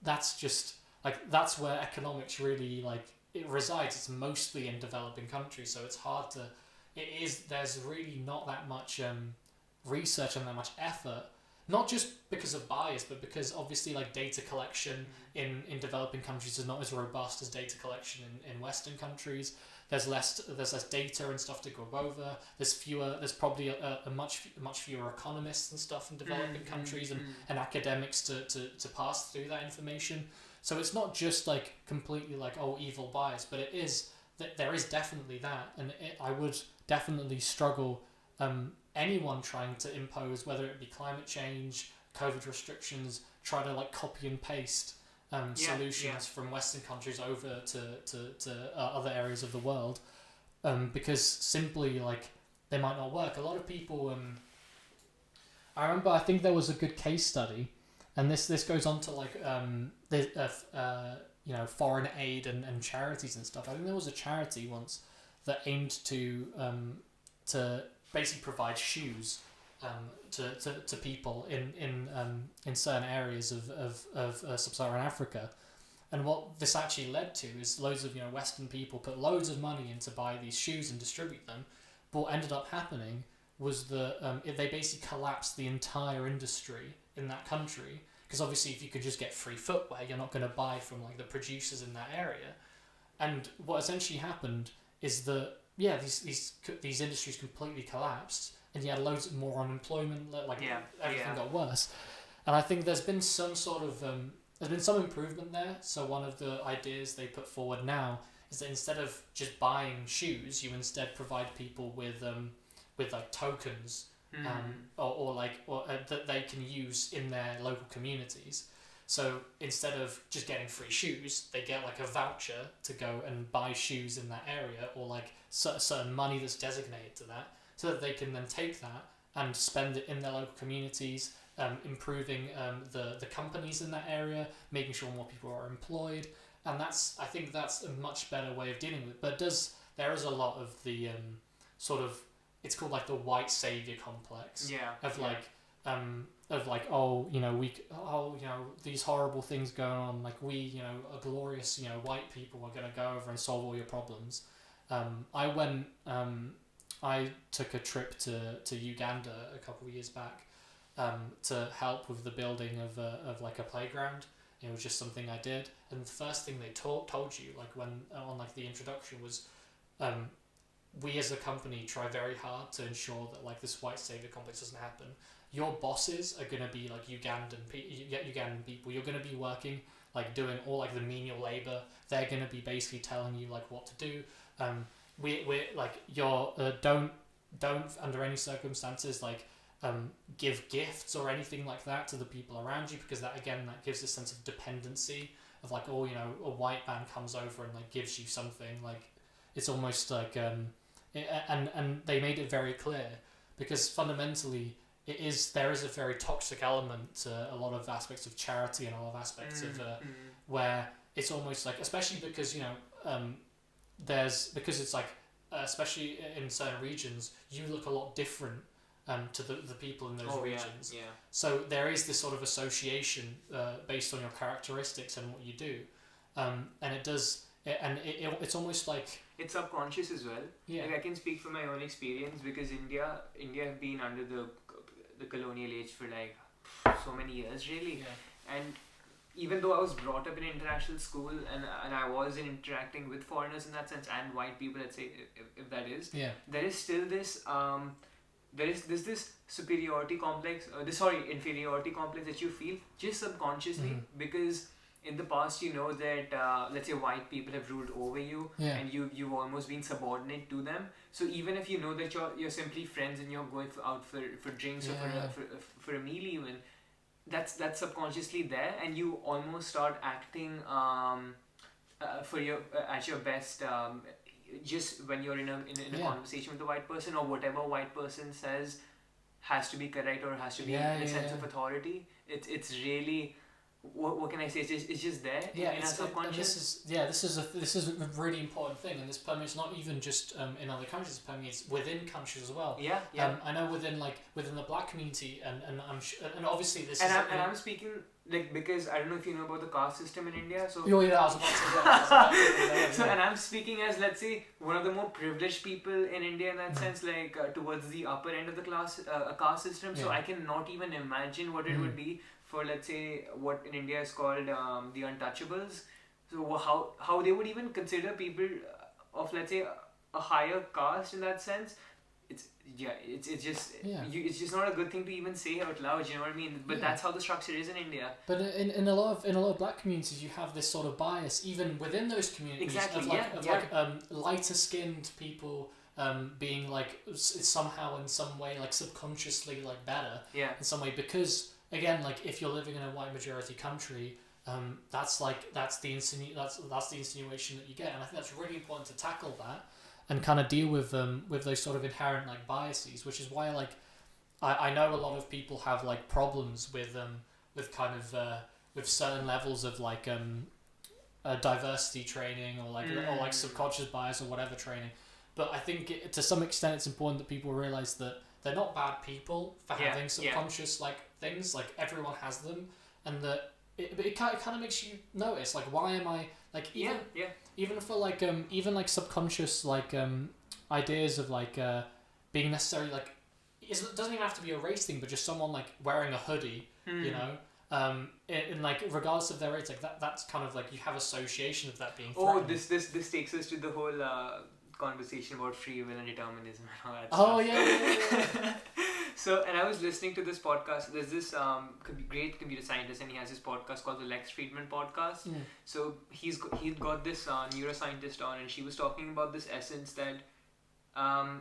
Speaker 1: that's just like that's where economics really like it resides. It's mostly in developing countries, so it's hard to. There's really not that much research and that much effort. Not just because of bias, but because obviously like data collection in developing countries is not as robust as data collection in Western countries. There's less data and stuff to go over. There's probably a much fewer economists and stuff in developing countries and academics to pass through that information. So it's not just like completely like evil bias, but it is that there is definitely that, and I would definitely struggle. Anyone trying to impose, whether it be climate change, COVID restrictions, try to like copy and paste solutions from Western countries over to other areas of the world, because simply like they might not work. A lot of people. I remember I think there was a good case study, and this goes on to like foreign aid and charities and stuff. I think there was a charity once that aimed to basically provide shoes to people in certain areas of sub-Saharan Africa, and what this actually led to is loads of Western people put loads of money in to buy these shoes and distribute them, but what ended up happening was that they basically collapsed the entire industry in that country, because obviously if you could just get free footwear, you're not going to buy from like the producers in that area, and what essentially happened is that these industries completely collapsed, and you had loads more unemployment. Everything got worse, and I think there's been some sort of there's been some improvement there. So one of the ideas they put forward now is that instead of just buying shoes, you instead provide people with like tokens, or that they can use in their local communities. So instead of just getting free shoes, they get like a voucher to go and buy shoes in that area, or like certain money that's designated to that, so that they can then take that and spend it in their local communities, improving the companies in that area, making sure more people are employed, and I think that's a much better way of dealing with it. But there is a lot of the sort of, it's called like the white savior complex these horrible things going on, like we are glorious, white people are going to go over and solve all your problems. I took a trip to Uganda a couple of years back to help with the building of like a playground. It was just something I did, and the first thing they told you like when on like the introduction was we as a company try very hard to ensure that like this white savior complex doesn't happen. Your bosses are going to be like Ugandan people. You're going to be working, like doing all like the menial labor. They're going to be basically telling you like what to do. We're like don't under any circumstances like give gifts or anything like that to the people around you, because that gives a sense of dependency of like a white man comes over and like gives you something, like it's almost like and they made it very clear, because fundamentally there is a very toxic element to a lot of aspects of charity and a lot of aspects of where it's almost like, especially because because it's like especially in certain regions you look a lot different to the people in those regions. So there is this sort of association based on your characteristics and what you do, and it's almost like
Speaker 2: it's subconscious as well. Like I can speak from my own experience, because India have been under the colonial age for like so many years really, and even though I was brought up in international school and I was interacting with foreigners in that sense, and white people, let's say, if that is, there is still this this superiority complex, inferiority complex that you feel just subconsciously, because in the past that let's say white people have ruled over you, and you've almost been subordinate to them. So even if you know that you're simply friends and you're going out for drinks or for a meal even, that's subconsciously there, and you almost start acting at your best just when you're in a conversation with a white person, or whatever white person says has to be correct or has to be in a sense of authority. It's really what can I say? It's just there in our subconscious.
Speaker 1: This is a really important thing, and this permeates not even just in other countries. It permeates within countries as well.
Speaker 2: Yeah.
Speaker 1: I know within the black community, and I'm and obviously this.
Speaker 2: I'm speaking because I don't know if you know about the caste system in India. So
Speaker 1: I was about to.
Speaker 2: So and I'm speaking as, let's say, one of the more privileged people in India in that sense, towards the upper end of the caste system. So I cannot even imagine what it would be for, let's say, what in India is called the untouchables. So how they would even consider people of, let's say, a higher caste in that sense. It's just not a good thing to even say out loud. You know what I mean? But that's how the structure is in India.
Speaker 1: But in a lot of black communities, you have this sort of bias even within those communities of lighter skinned people being somehow in some way subconsciously better in some way, because again, if you're living in a white majority country, that's the insinuation that you get, and I think that's really important to tackle that and kind of deal with those sort of inherent biases, which is why I know a lot of people have problems with kind of with certain levels of diversity training or subconscious bias or whatever training. But I think to some extent it's important that people realize that they're not bad people for having subconscious things. Everyone has them, and that it kind of makes you notice why am I even for even subconscious ideas of being necessarily it doesn't even have to be a race thing, but just someone wearing a hoodie, you know, in regardless of their race, that's kind of you have association of that being threatened.
Speaker 2: This takes us to the whole conversation about free will and determinism and all that
Speaker 1: stuff. Yeah.
Speaker 2: So, and I was listening to this podcast. There's this great computer scientist, and he has this podcast called the Lex Friedman podcast. So he's got this neuroscientist on, and she was talking about this essence that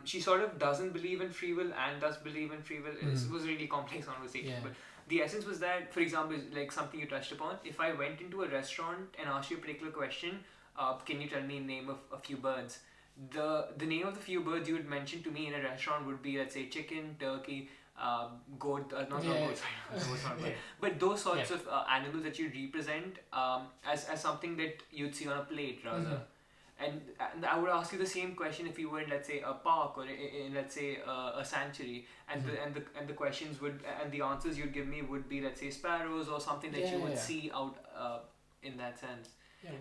Speaker 2: she sort of doesn't believe in free will and does believe in free will. It was a really complex conversation, but the essence was that, for example, something you touched upon, if I went into a restaurant and asked you a particular question, can you tell me the name of a few birds? The name of the few birds you would mention to me in a restaurant would be, let's say, chicken, turkey, goat, but those sorts of animals that you represent as something that you'd see on a plate rather. And I would ask you the same question if you were in, let's say, a park or in let's say, a sanctuary, and the questions would and the answers you'd give me would be, let's say, sparrows or something that you would see out in that sense.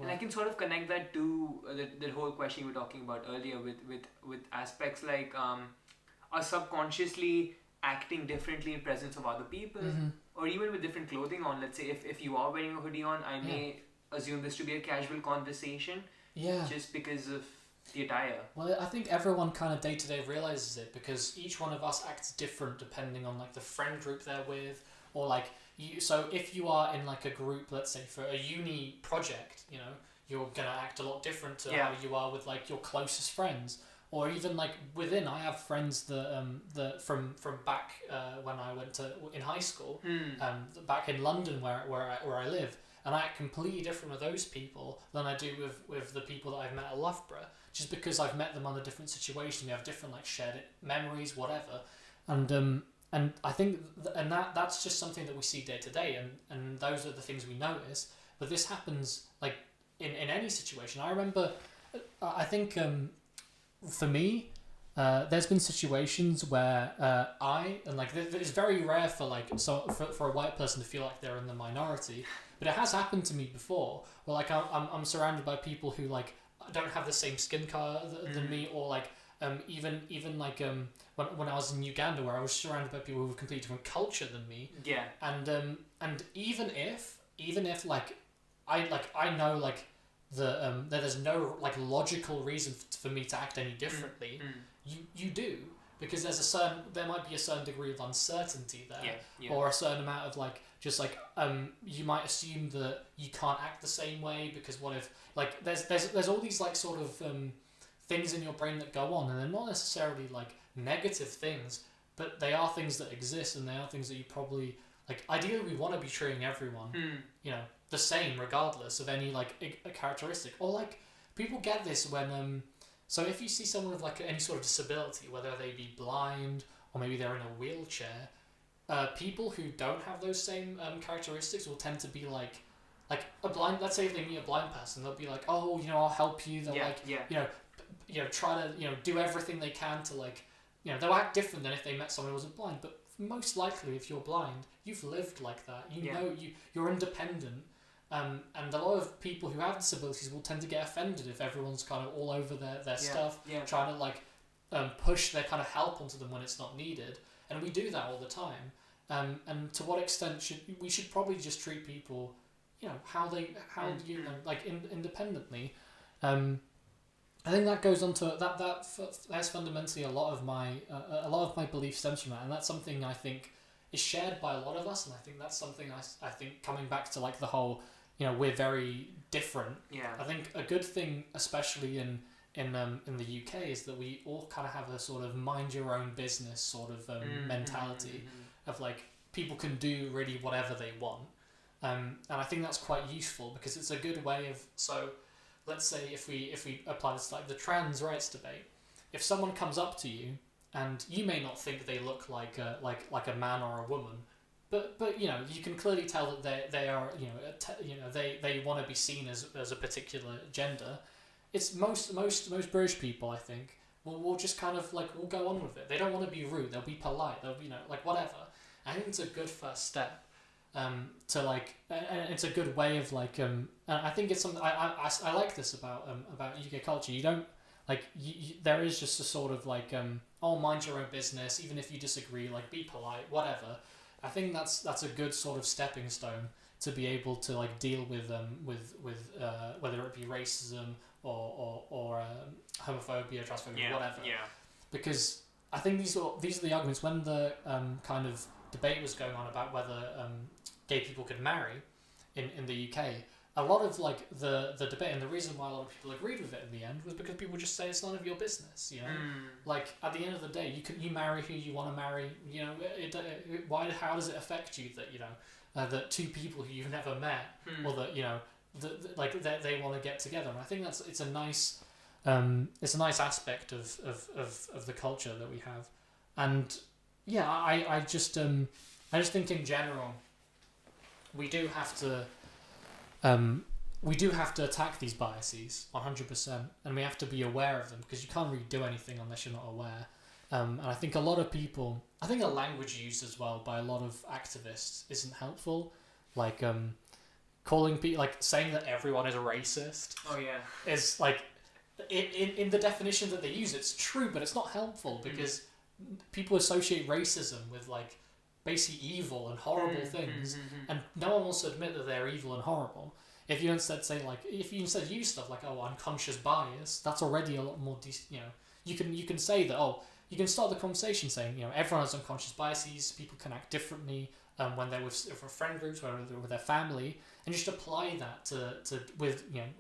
Speaker 2: And I can sort of connect that to the whole question you were talking about earlier with aspects us subconsciously acting differently in presence of other people, or even with different clothing on. Let's say if you are wearing a hoodie on, I may assume this to be a casual conversation just because of the attire. Well,
Speaker 1: I think everyone kind of day to day realizes it, because each one of us acts different depending on the friend group they're with, or so if you are in a group, let's say for a uni project, you know, you're gonna act a lot different to how you are with your closest friends, or even within. I have friends that from back when I went in high school, back in London where I live, and I act completely different with those people than I do with the people that I've met at Loughborough, just because I've met them under different situations. We have different shared memories, whatever, and I think that's just something that we see day to day, and those are the things we notice. But this happens in any situation. I remember, I think for me, there's been situations where it's very rare for a white person to feel like they're in the minority, but it has happened to me before, where I'm surrounded by people who don't have the same skin color than me, or even when I was in Uganda, where I was surrounded by people who were completely different culture than me.
Speaker 2: Yeah.
Speaker 1: And even if I know that there's no logical reason for me to act any differently, you do, because there might be a certain degree of uncertainty there, or a certain amount of you might assume that you can't act the same way, because what if there's all these sort of things in your brain that go on, and they're not necessarily negative things, but they are things that exist, and they are things that you probably ideally we want to be treating everyone the same regardless of any a characteristic, or people get this when so if you see someone with any sort of disability, whether they be blind or maybe they're in a wheelchair, people who don't have those same characteristics will tend to be like a blind. Let's say if they meet a blind person, they'll be like, oh, I'll help you. They'll try to do everything they can to they'll act different than if they met someone who wasn't blind. But most likely, if you're blind, you've lived like that. You're independent. And a lot of people who have disabilities will tend to get offended if everyone's kind of all over their stuff, trying to push their kind of help onto them when it's not needed. And we do that all the time. And to what extent should we probably just treat people, independently. I think that goes on to that's fundamentally a lot of my belief stems from that, and that's something I think is shared by a lot of us, and I think that's something I think coming back to the whole we're very different. I think a good thing, especially in the UK, is that we all kind of have a sort of mind your own business sort of mentality of people can do really whatever they want, and I think that's quite useful because it's a good way of let's say if we apply this to the trans rights debate, if someone comes up to you and you may not think they look like a man or a woman, but you can clearly tell that they are they want to be seen as a particular gender. It's most British people, I think, will just kind of will go on with it. They don't want to be rude. They'll be polite. They'll be whatever. I think it's a good first step. And it's a good way of and I think it's something I like this about UK culture. You don't there is just a sort of mind your own business, even if you disagree, be polite, whatever. I think that's a good sort of stepping stone to be able to deal with whether it be racism or homophobia, transphobia, whatever. Because I think these are the arguments when the kind of debate was going on about whether gay people could marry in the UK. A lot of the debate and the reason why a lot of people agreed with it in the end was because people just say it's none of your business. At the end of the day, you marry who you want to marry. How does it affect you that that two people who you've never met or that they want to get together? And I think it's a nice aspect of the culture that we have. And I just think in general we do have to attack these biases 100%, and we have to be aware of them because you can't really do anything unless you're not aware. And I think a lot of people, I think the language used as well by a lot of activists isn't helpful. Calling people, saying that everyone is a racist. Oh yeah. Is in the definition that they use, it's true, but it's not helpful because people associate racism with basically evil and horrible things, and no one wants to admit that they're evil and horrible. If you instead say if you instead use stuff unconscious bias, that's already a lot more you can say that you can start the conversation saying everyone has unconscious biases, people can act differently when they're with friend groups, when they're with their family, and just apply that to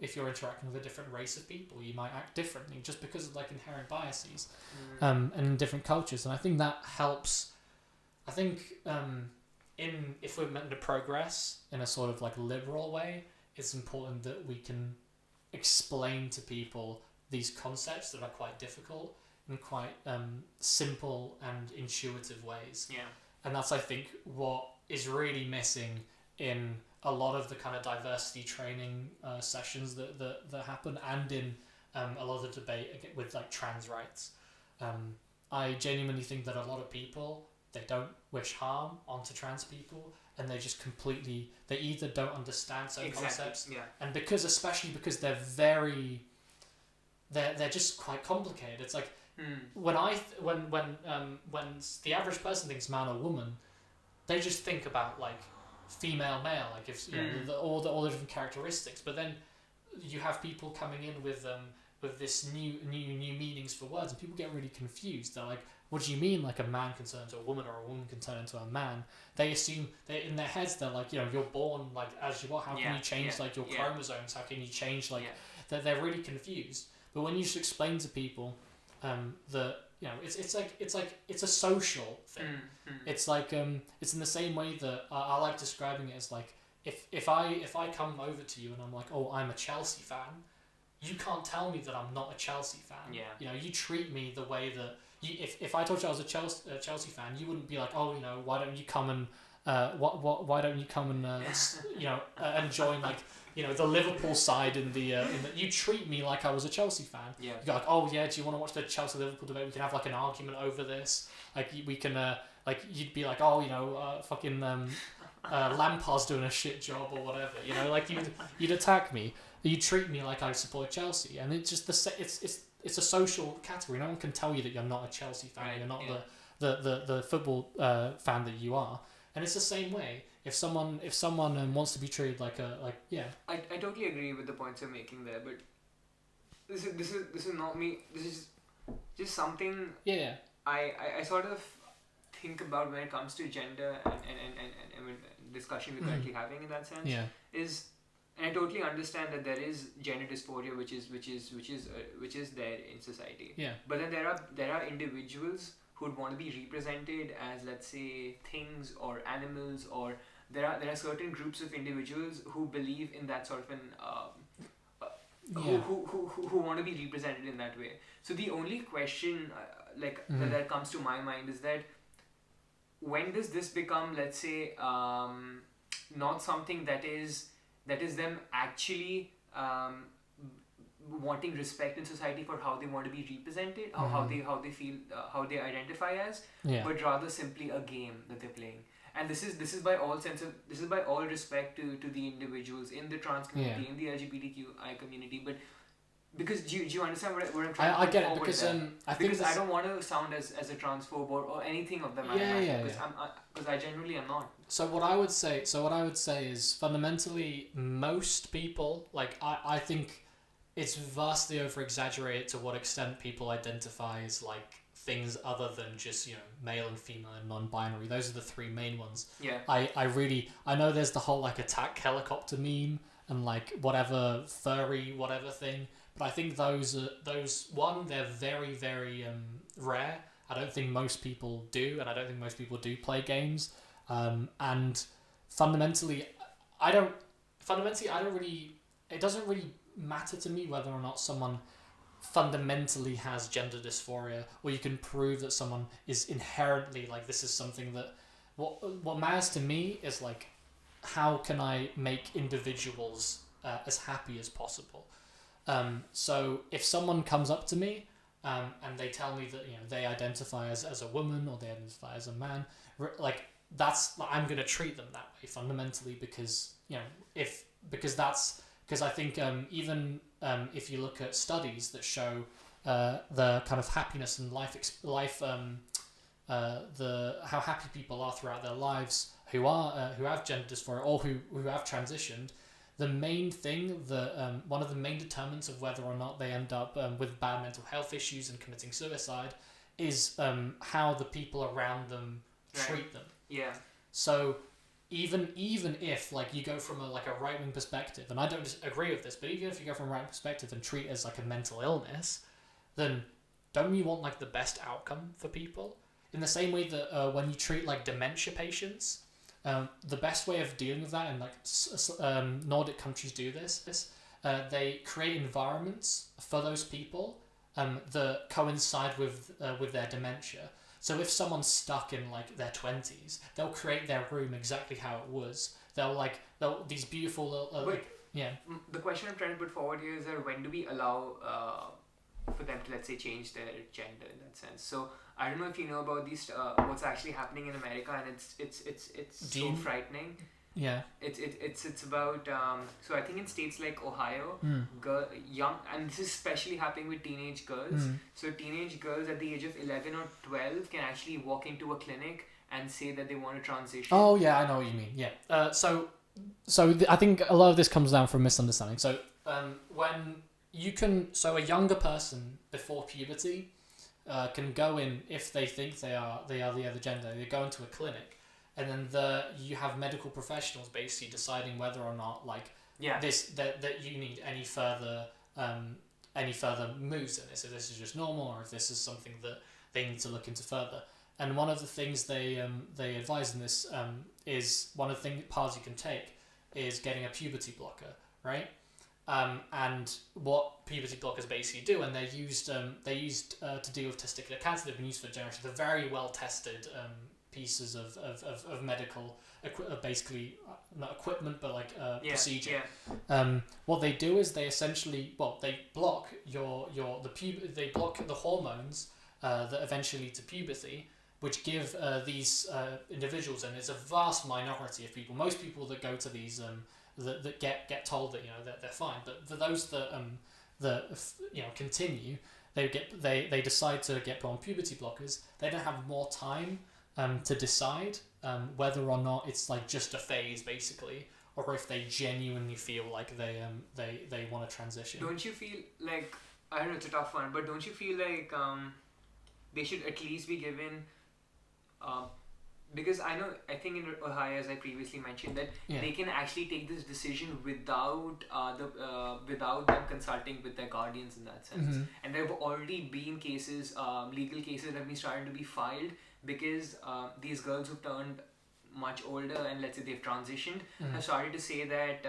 Speaker 1: if you're interacting with a different race of people, you might act differently just because of inherent biases and in different cultures. And I think that helps. I think if we're meant to progress in a sort of liberal way, it's important that we can explain to people these concepts that are quite difficult in quite simple and intuitive ways. And that's, I think, what is really missing in a lot of the kind of diversity training sessions that happen, and in a lot of the debate with trans rights. I genuinely think that a lot of people, they don't wish harm onto trans people, and they just they either don't understand certain concepts, and especially because they're just quite complicated. It's when the average person thinks man or woman, they just think about female male, if all the different characteristics. But then you have people coming in with this new meanings for words, and people get really confused. They're what do you mean a man can turn into a woman or a woman can turn into a man? They assume in their heads they're you're born as you are. How can you change your chromosomes? How can you change they're really confused. But when you just explain to people that it's a social thing. It's it's in the same way that I like describing it as if I come over to you and I'm I'm a Chelsea fan, you can't tell me that I'm not a Chelsea fan. You treat me the way that if I told you I was a Chelsea fan, you wouldn't be like, oh, why don't you come and why don't you come and and join like the Liverpool side in the you treat me like I was a Chelsea fan.
Speaker 2: Yeah.
Speaker 1: You go like, oh yeah, do you want to watch the Chelsea Liverpool debate? We can have like an argument over this. Like we can like you'd be like, oh fucking Lampard's doing a shit job or whatever. Like you'd attack me. You treat me like I support Chelsea, and it's just it's a social category. No one can tell you that you're not a Chelsea fan.
Speaker 2: Right,
Speaker 1: You're not the football fan that you are. And it's the same way. If someone wants to be treated like
Speaker 2: I totally agree with the points you're making there, but this is not me. This is just something.
Speaker 1: Yeah.
Speaker 2: I sort of think about when it comes to gender and discussion we're currently having in that sense.
Speaker 1: Yeah.
Speaker 2: And I totally understand that there is gender dysphoria, which is there in society.
Speaker 1: Yeah.
Speaker 2: But then there are individuals who would want to be represented as, let's say, things or animals, or there are certain groups of individuals who believe in that sort of an who want to be represented in that way. So the only question that comes to my mind is that when does this become, let's say, not something that is them actually wanting respect in society for how they want to be represented, or how they feel, how they identify as, but rather simply a game that they're playing. And this is by all respect to the individuals in the trans community, in the LGBTQI community, but because do you understand what I'm trying to
Speaker 1: I get it,
Speaker 2: forward
Speaker 1: because
Speaker 2: there? I don't want to sound as a transphobe or anything of them. Because I genuinely am not.
Speaker 1: So what I would say is fundamentally most people, like I think it's vastly over exaggerated to what extent people identify as like things other than just male and female and non-binary. Those are the three main ones.
Speaker 2: Yeah.
Speaker 1: I know there's the whole like attack helicopter meme and like whatever furry whatever thing, but I think those they're very very rare. I don't think most people do, and I don't think most people do play games. And fundamentally I don't really. It doesn't really matter to me whether or not someone fundamentally has gender dysphoria, or you can prove that someone is inherently like this is something that. What matters to me is like, how can I make individuals as happy as possible? So if someone comes up to me and they tell me that they identify as a woman or they identify as a man, like I'm gonna treat them that way fundamentally, because because I think even if you look at studies that show the kind of happiness and how happy people are throughout their lives who have gender dysphoria or who have transitioned, the main thing one of the main determinants of whether or not they end up with bad mental health issues and committing suicide is how the people around them treat them.
Speaker 2: Yeah.
Speaker 1: So even if like you go from a right-wing perspective, and I don't agree with this, but even if you go from a right-wing perspective and treat it as like a mental illness, then don't you want like the best outcome for people? In the same way that when you treat like dementia patients, the best way of dealing with that, and like Nordic countries do this, they create environments for those people that coincide with their dementia. So if someone's stuck in like their 20s, they'll create their room exactly how it was. They'll these beautiful
Speaker 2: The question I'm trying to put forward here is that when do we allow for them to, let's say, change their gender in that sense? So I don't know if you know about these what's actually happening in America, and it's so frightening.
Speaker 1: Yeah.
Speaker 2: It's about so I think in states like Ohio, young, and this is especially happening with teenage girls. So teenage girls at the age of 11 or 12 can actually walk into a clinic and say that they want to transition.
Speaker 1: Oh yeah, I know what you mean. Yeah. So I think a lot of this comes down from misunderstanding. So a younger person before puberty can go in, if they think they are the other gender, they go into a clinic. And then you have medical professionals basically deciding whether or not that you need any further moves in this. If this is just normal, or if this is something that they need to look into further. And one of the things they advise in this is one of the paths you can take is getting a puberty blocker, right? And what puberty blockers basically do, and they're used to deal with testicular cancer. They've been used for generations. They're very well tested pieces of medical basically not equipment but like procedure. What they do is they essentially they block they block the hormones that eventually lead to puberty, which give these individuals, and it's a vast minority of people. Most people that go to these that get told that that they're fine, but for those that continue, they decide to get put on puberty blockers. They don't have more time to decide whether or not it's like just a phase basically, or if they genuinely feel like they want to transition.
Speaker 2: Don't you feel like, I don't know, it's a tough one, but don't you feel like they should at least be given because I think in Ohio, as I previously mentioned, that they can actually take this decision without without them consulting with their guardians in that sense. And there have already been cases, legal cases that have been starting to be filed because these girls who've turned much older and let's say they've transitioned have started to say that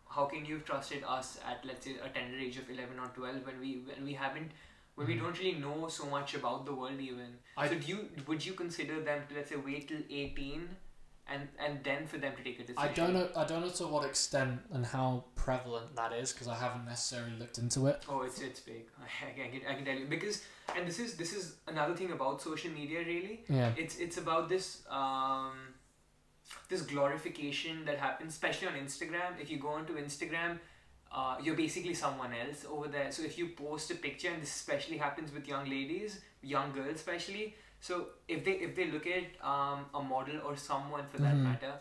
Speaker 2: how can you have trusted us at let's say a tender age of 11 or 12 when we haven't. When we don't really know so much about the world even. Would you consider them to let's say wait till 18 and then for them to take a decision?
Speaker 1: I don't know to what extent and how prevalent that is because I haven't necessarily looked into it.
Speaker 2: Oh, it's big. I can tell you because and this is another thing about social media really.
Speaker 1: Yeah.
Speaker 2: It's about this this glorification that happens especially on Instagram. If you go onto Instagram, you're basically someone else over there. So if you post a picture, and this especially happens with young ladies, young girls especially. So if they look at a model or someone for that matter,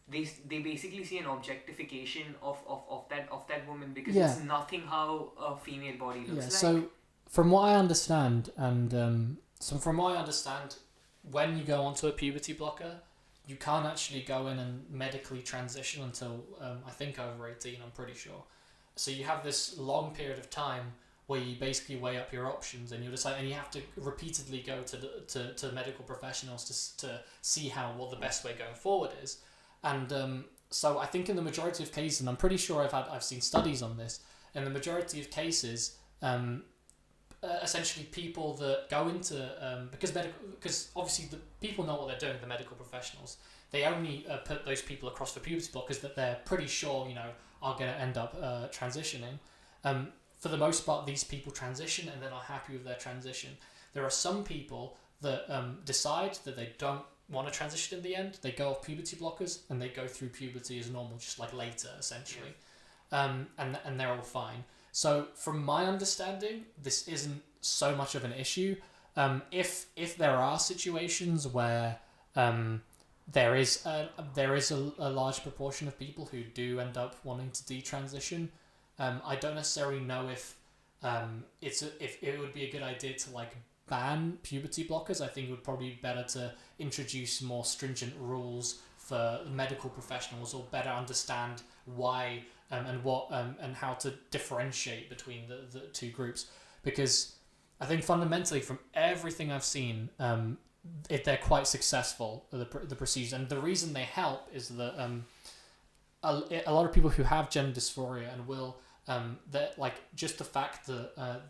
Speaker 2: they basically see an objectification of that woman because it's nothing how a female body looks like.
Speaker 1: So from what I understand, when you go onto a puberty blocker, you can't actually go in and medically transition until I think over 18, I'm pretty sure. So you have this long period of time where you basically weigh up your options and you decide, and you have to repeatedly go to medical professionals to see what the best way going forward is. And so I think in the majority of cases, and I'm pretty sure I've seen studies on this, in the majority of cases, essentially people that go into because obviously the people know what they're doing, the medical professionals. They only put those people across for puberty blockers that they're pretty sure are going to end up transitioning. For the most part, these people transition and they're not happy with their transition. There are some people that decide that they don't want to transition in the end. They go off puberty blockers and they go through puberty as normal, just like later essentially, and they're all fine. So from my understanding, this isn't so much of an issue. If there are situations where there is a large proportion of people who do end up wanting to detransition, I don't necessarily know if it would be a good idea to like ban puberty blockers. I think it would probably be better to introduce more stringent rules for medical professionals or better understand why and what and how to differentiate between the two groups, because I think fundamentally from everything I've seen, they're quite successful, the procedures, and the reason they help is that a lot of people who have gender dysphoria and will that like just the fact that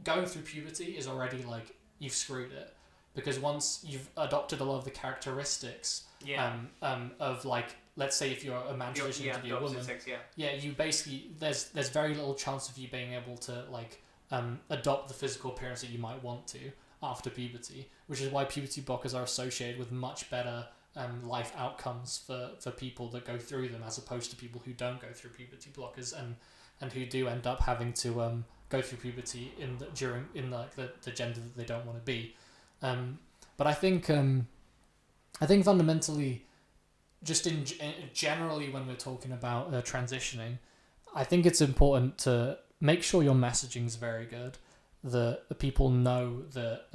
Speaker 1: going through puberty is already like you've screwed it, because once you've adopted a lot of the characteristics of like, let's say if you're a man transitioning to be a woman, you basically there's very little chance of you being able to like adopt the physical appearance that you might want to after puberty, which is why puberty blockers are associated with much better life outcomes for people that go through them, as opposed to people who don't go through puberty blockers and who do end up having to go through puberty in the gender that they don't want to be. But I think fundamentally, just in generally when we're talking about transitioning, I think it's important to make sure your messaging is very good, that people know that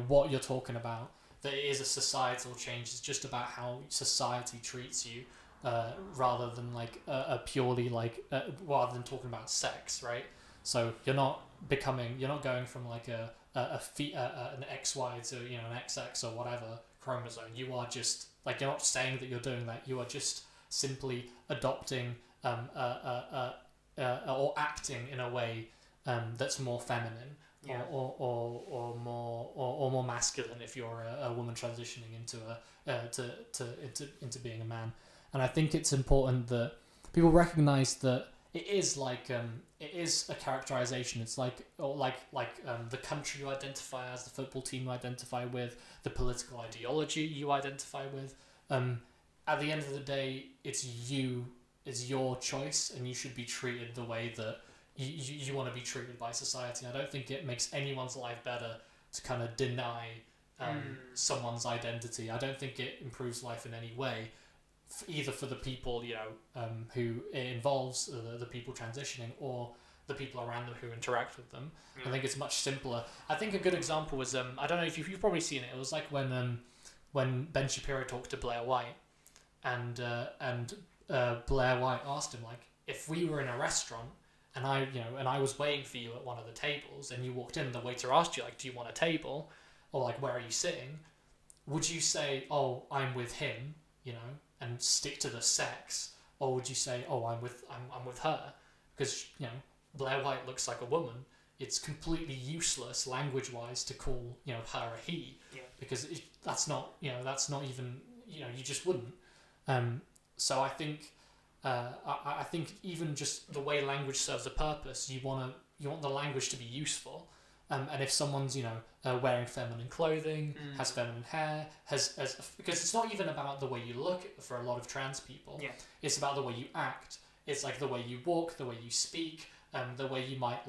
Speaker 1: what you're talking about, that it is a societal change. It's just about how society treats you, rather than like a purely like rather than talking about sex, right? So you're not going from like an XY to an XX or whatever chromosome. You are just like, you're not saying that you're doing that. You are just simply adopting a or acting in a way that's more feminine or more masculine if you're a woman transitioning into into being a man. And I think it's important that people recognize that it is it is a characterization. It's like the country you identify as, the football team you identify with, the political ideology you identify with. At the end of the day, it's your choice, and you should be treated the way that you want to be treated by society. I don't think it makes anyone's life better to kind of deny someone's identity. I don't think it improves life in any way, either for the people who it involves, the people transitioning, or the people around them who interact with them. I think it's much simpler. I think a good example was I don't know if you've probably seen it. It was like when Ben Shapiro talked to Blair White, and Blair White asked him, like, if we were in a restaurant and I was waiting for you at one of the tables, and you walked in, the waiter asked you, like, do you want a table, or like, where are you sitting? Would you say, oh, I'm with him, and stick to the sex, or would you say, oh, I'm with her, because Blair White looks like a woman? It's completely useless language wise to call her a he, because that's not even you just wouldn't. So I think I think even just the way language serves a purpose, you want the language to be useful. And if someone's wearing feminine clothing, has feminine hair, has because it's not even about the way you look for a lot of trans people. Yeah. It's about the way you act. It's like the way you walk, the way you speak, the way you might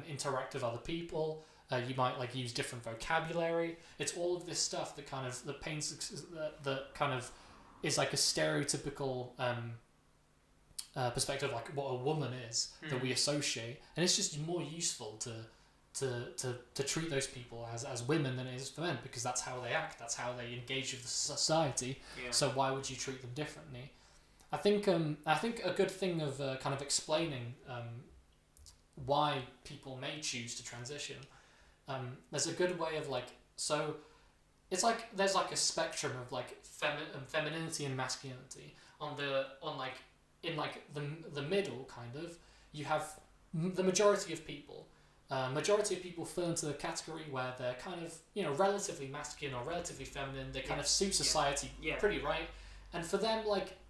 Speaker 1: interact with other people. You might use different vocabulary. It's all of this stuff that kind of paints that kind of is like a stereotypical perspective, like what a woman is that we associate, and it's just more useful to treat those people as women than it is for men, because that's how they act, that's how they engage with society. So why would you treat them differently? I think a good thing of kind of explaining why people may choose to transition, there's a good way of so it's like there's a spectrum of femininity and masculinity. In the middle, kind of, you have the majority of people. Majority of people fall into the category where they're kind of relatively masculine or relatively feminine. They kind of suit society pretty right, and for them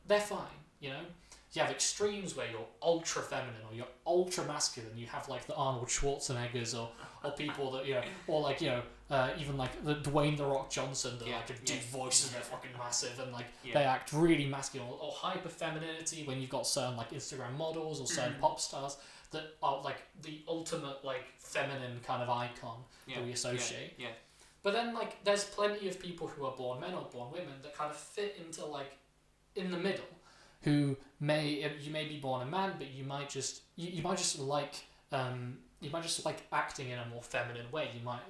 Speaker 1: they're fine. You have extremes where you're ultra feminine or you're ultra masculine. You have the Arnold Schwarzeneggers or people that or even the Dwayne the Rock Johnson that can do voices, they're fucking massive, and they act really masculine, or hyper femininity when you've got certain Instagram models or certain pop stars that are the ultimate feminine kind of icon that we associate. But then there's plenty of people who are born men or born women that kind of fit into in the middle, who you may be born a man, but you might just like acting in a more feminine way. You might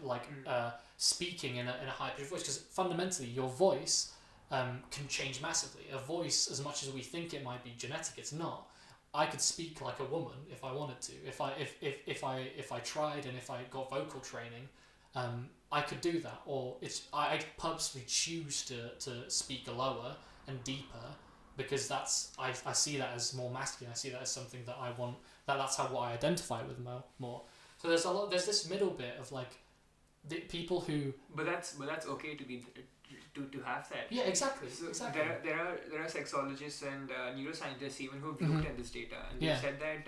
Speaker 1: speaking in a high pitched voice, because fundamentally your voice can change massively. A voice, as much as we think it might be genetic, it's not. I could speak like a woman if I wanted to. If I tried, and if I got vocal training, I could do that. Or I purposely choose to speak lower and deeper, because I see that as more masculine. I see that as something that I want. That's what I identify with more. So there's this middle bit of the people who. But that's okay to be. To have that. Yeah, exactly. So exactly.
Speaker 2: There are sexologists and neuroscientists even who've looked at this data, and they said that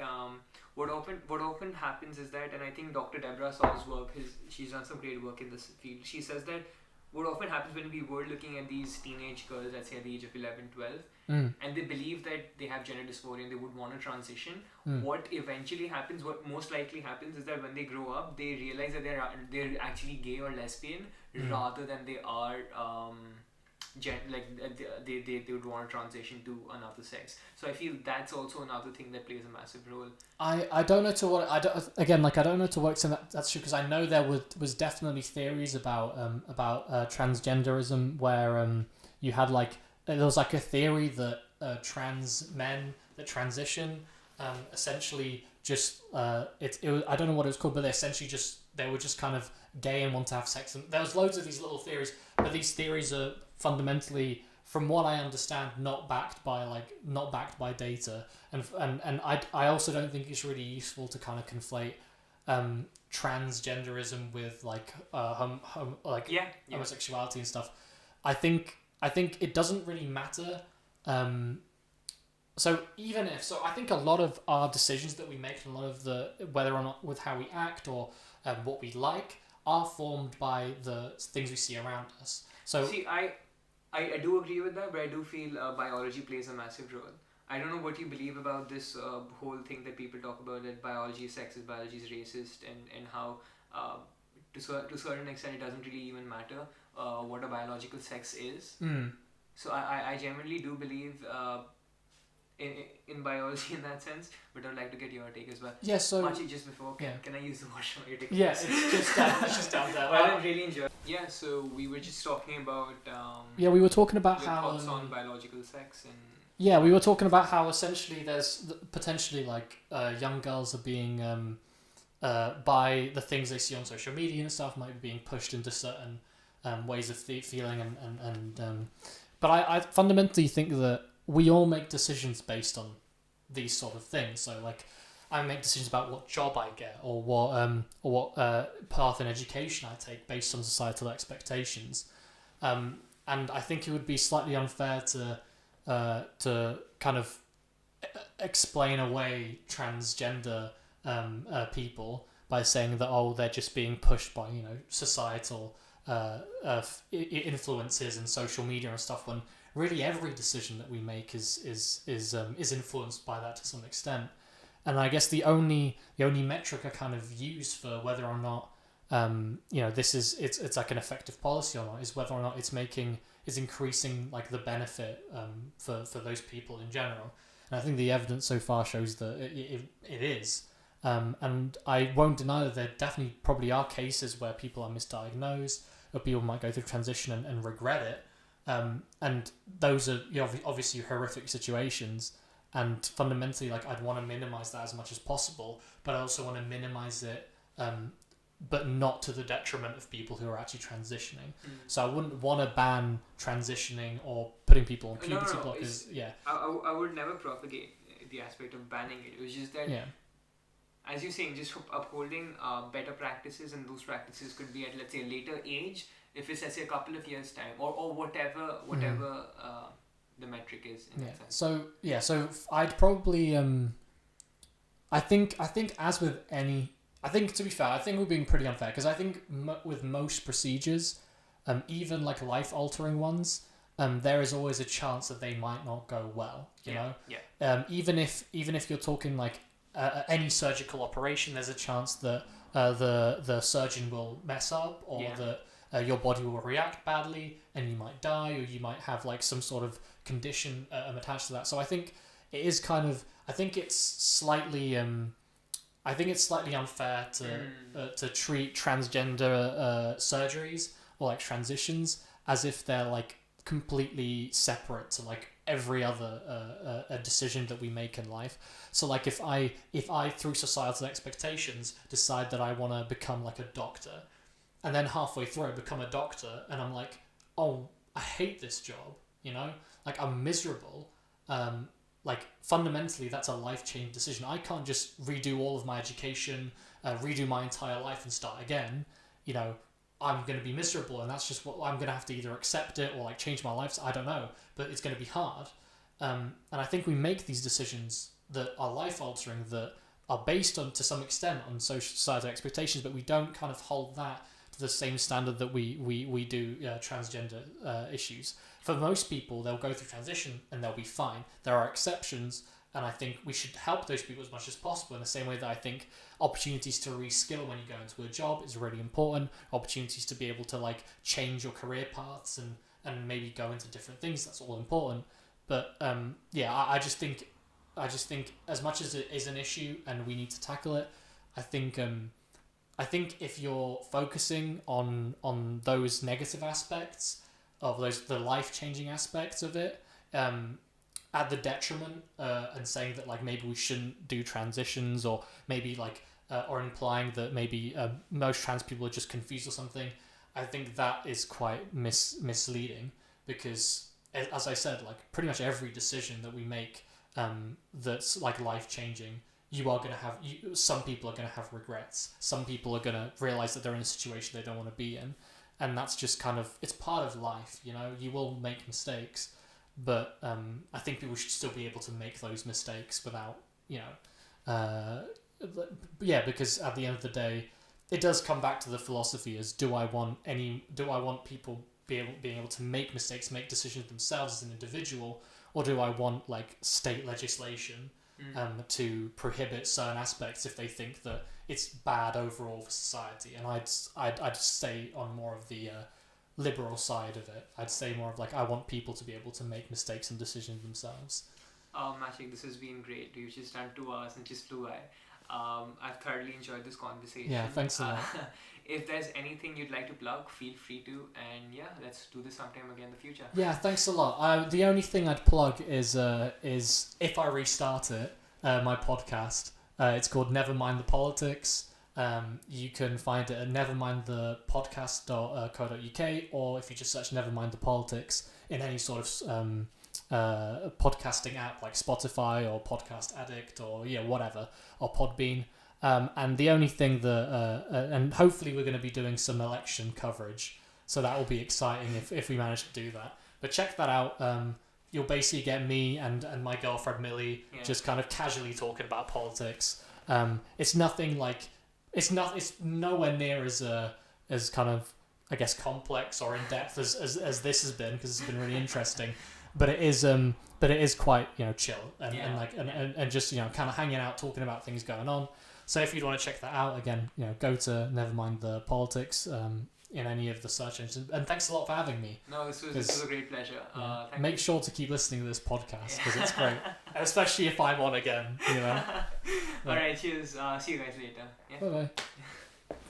Speaker 2: what often happens is that, and I think Dr. Deborah Saw's work, she's done some great work in this field. She says that what often happens when we were looking at these teenage girls, let's say at the age of 11, 12, and they believe that they have gender dysphoria and they would want to transition, what eventually happens, what most likely happens, is that when they grow up, they realize that they're actually gay or lesbian, rather than they are they would want to transition to another sex. So I feel that's also another thing that plays a massive role.
Speaker 1: I don't know to what I don't know to what extent that's true, because I know there was definitely theories about transgenderism where you had there was a theory that trans men that transition essentially just I don't know what it was called, but they were just kind of gay and want to have sex, and there was loads of these little theories, but these theories are fundamentally from what I understand, not backed by data, and I also don't think it's really useful to kind of conflate transgenderism with like homosexuality and stuff. I think it doesn't really matter. So I think a lot of our decisions that we make, and a lot of the whether or not with how we act or what we like, are formed by the things we see around us. So
Speaker 2: see, I do agree with that, but I do feel biology plays a massive role. I don't know what you believe about this whole thing that people talk about, that biology is sexist, biology is racist, and how to a certain extent it doesn't really even matter what a biological sex is. So I genuinely do believe in biology in that sense, but I'd like to get your take as well.
Speaker 1: Yeah, so
Speaker 2: Maciek, just before, can I use the washroom? You're taking
Speaker 1: it's just down there.
Speaker 2: Well, I really enjoyed. Yeah, so we were just talking about.
Speaker 1: We were talking about
Speaker 2: your
Speaker 1: how
Speaker 2: thoughts on biological sex and.
Speaker 1: Yeah, we were talking about how essentially there's potentially like young girls are being by the things they see on social media and stuff might be being pushed into certain ways of feeling and but I fundamentally think that we all make decisions based on these sort of things. So like I make decisions about what job I get or what path in education I take based on societal expectations, and I think it would be slightly unfair to kind of explain away transgender people by saying that they're just being pushed by societal influences and social media and stuff, when really every decision that we make is influenced by that to some extent. And I guess the only metric I kind of use for whether or not it's like an effective policy or not is whether or not it's increasing like the benefit for those people in general. And I think the evidence so far shows that it is. And I won't deny that there definitely probably are cases where people are misdiagnosed or people might go through transition and regret it. And those are obviously horrific situations. And fundamentally, like I'd want to minimize that as much as possible, but I also want to minimize it, but not to the detriment of people who are actually transitioning. So I wouldn't want to ban transitioning or putting people on puberty blockers.
Speaker 2: I would never propagate the aspect of banning it. It was just that, as you're saying, just upholding better practices, and those practices could be at, let's say, a later age, if it's, let's say, a couple of years' time, or whatever the metric is in that sense.
Speaker 1: So I'd probably I think as with any, I think, to be fair, I think we're being pretty unfair, because I think with most procedures, even like life altering ones, there is always a chance that they might not go well. You know, even if you're talking like any surgical operation, there's a chance that the surgeon will mess up, or that your body will react badly and you might die, or you might have like some sort of condition attached to that. So I think it is kind of, I think it's slightly unfair to treat transgender surgeries or like transitions as if they're like completely separate to like every other a decision that we make in life. So like if I through societal expectations decide that I want to become like a doctor, and then halfway through I become a doctor and I'm like, oh, I hate this job, like I'm miserable, like fundamentally that's a life-changing decision. I can't just redo all of my education, redo my entire life and start again. I'm going to be miserable, and that's just what I'm going to have to either accept it or like change my life. I don't know, but it's going to be hard. And I think we make these decisions that are life-altering, that are based on, to some extent, on societal expectations, but we don't kind of hold that to the same standard that we do transgender issues. For most people, they'll go through transition and they'll be fine. There are exceptions, and I think we should help those people as much as possible, in the same way that I think opportunities to reskill when you go into a job is really important. Opportunities to be able to like change your career paths and maybe go into different things, that's all important. But I just think as much as it is an issue and we need to tackle it, I think if you're focusing on those negative aspects of the life-changing aspects of it, at the detriment, and saying that like maybe we shouldn't do transitions, or maybe like or implying that maybe most trans people are just confused or something, I think that is quite misleading, because as I said, like pretty much every decision that we make that's like life changing, you are gonna have some people are gonna have regrets. Some people are gonna realize that they're in a situation they don't want to be in, and that's just kind of, it's part of life. You know, you will make mistakes, but I think people should still be able to make those mistakes without, you know, because at the end of the day, it does come back to the philosophy: is do I want people being able to make mistakes, make decisions themselves as an individual, or do I want like state legislation to prohibit certain aspects if they think that it's bad overall for society? And I'd stay on more of the liberal side of it. I'd say more of like, I want people to be able to make mistakes and decisions themselves.
Speaker 2: Maciek, this has been great. You've just done 2 hours and just flew by. I've thoroughly enjoyed this conversation.
Speaker 1: Yeah, thanks a lot.
Speaker 2: If there's anything you'd like to plug, feel free to. And yeah, let's do this sometime again in the future.
Speaker 1: Yeah, thanks a lot. The only thing I'd plug is if I restart it, my podcast. It's called Never Mind the Politics. You can find it at nevermindthepodcast.co.uk, or if you just search Nevermind the Politics in any sort of podcasting app like Spotify or Podcast Addict or whatever, or Podbean. And the only thing that and hopefully we're going to be doing some election coverage, so that will be exciting if we manage to do that. But check that out. You'll basically get me and my girlfriend Millie just kind of casually talking about politics. It's nothing like it's nowhere near as kind of, I guess, complex or in depth as this has been, because it's been really interesting. But it is quite, you know, chill and just, you know, kind of hanging out, talking about things going on. So if you'd want to check that out, again, you know, go to Nevermind the Politics in any of the search engines. And thanks a lot for having me.
Speaker 2: No, this was a great pleasure.
Speaker 1: Make sure to keep listening to this podcast, because it's great, especially if I'm on again. You know.
Speaker 2: All right, cheers. See you guys later. Yeah?
Speaker 1: Bye bye.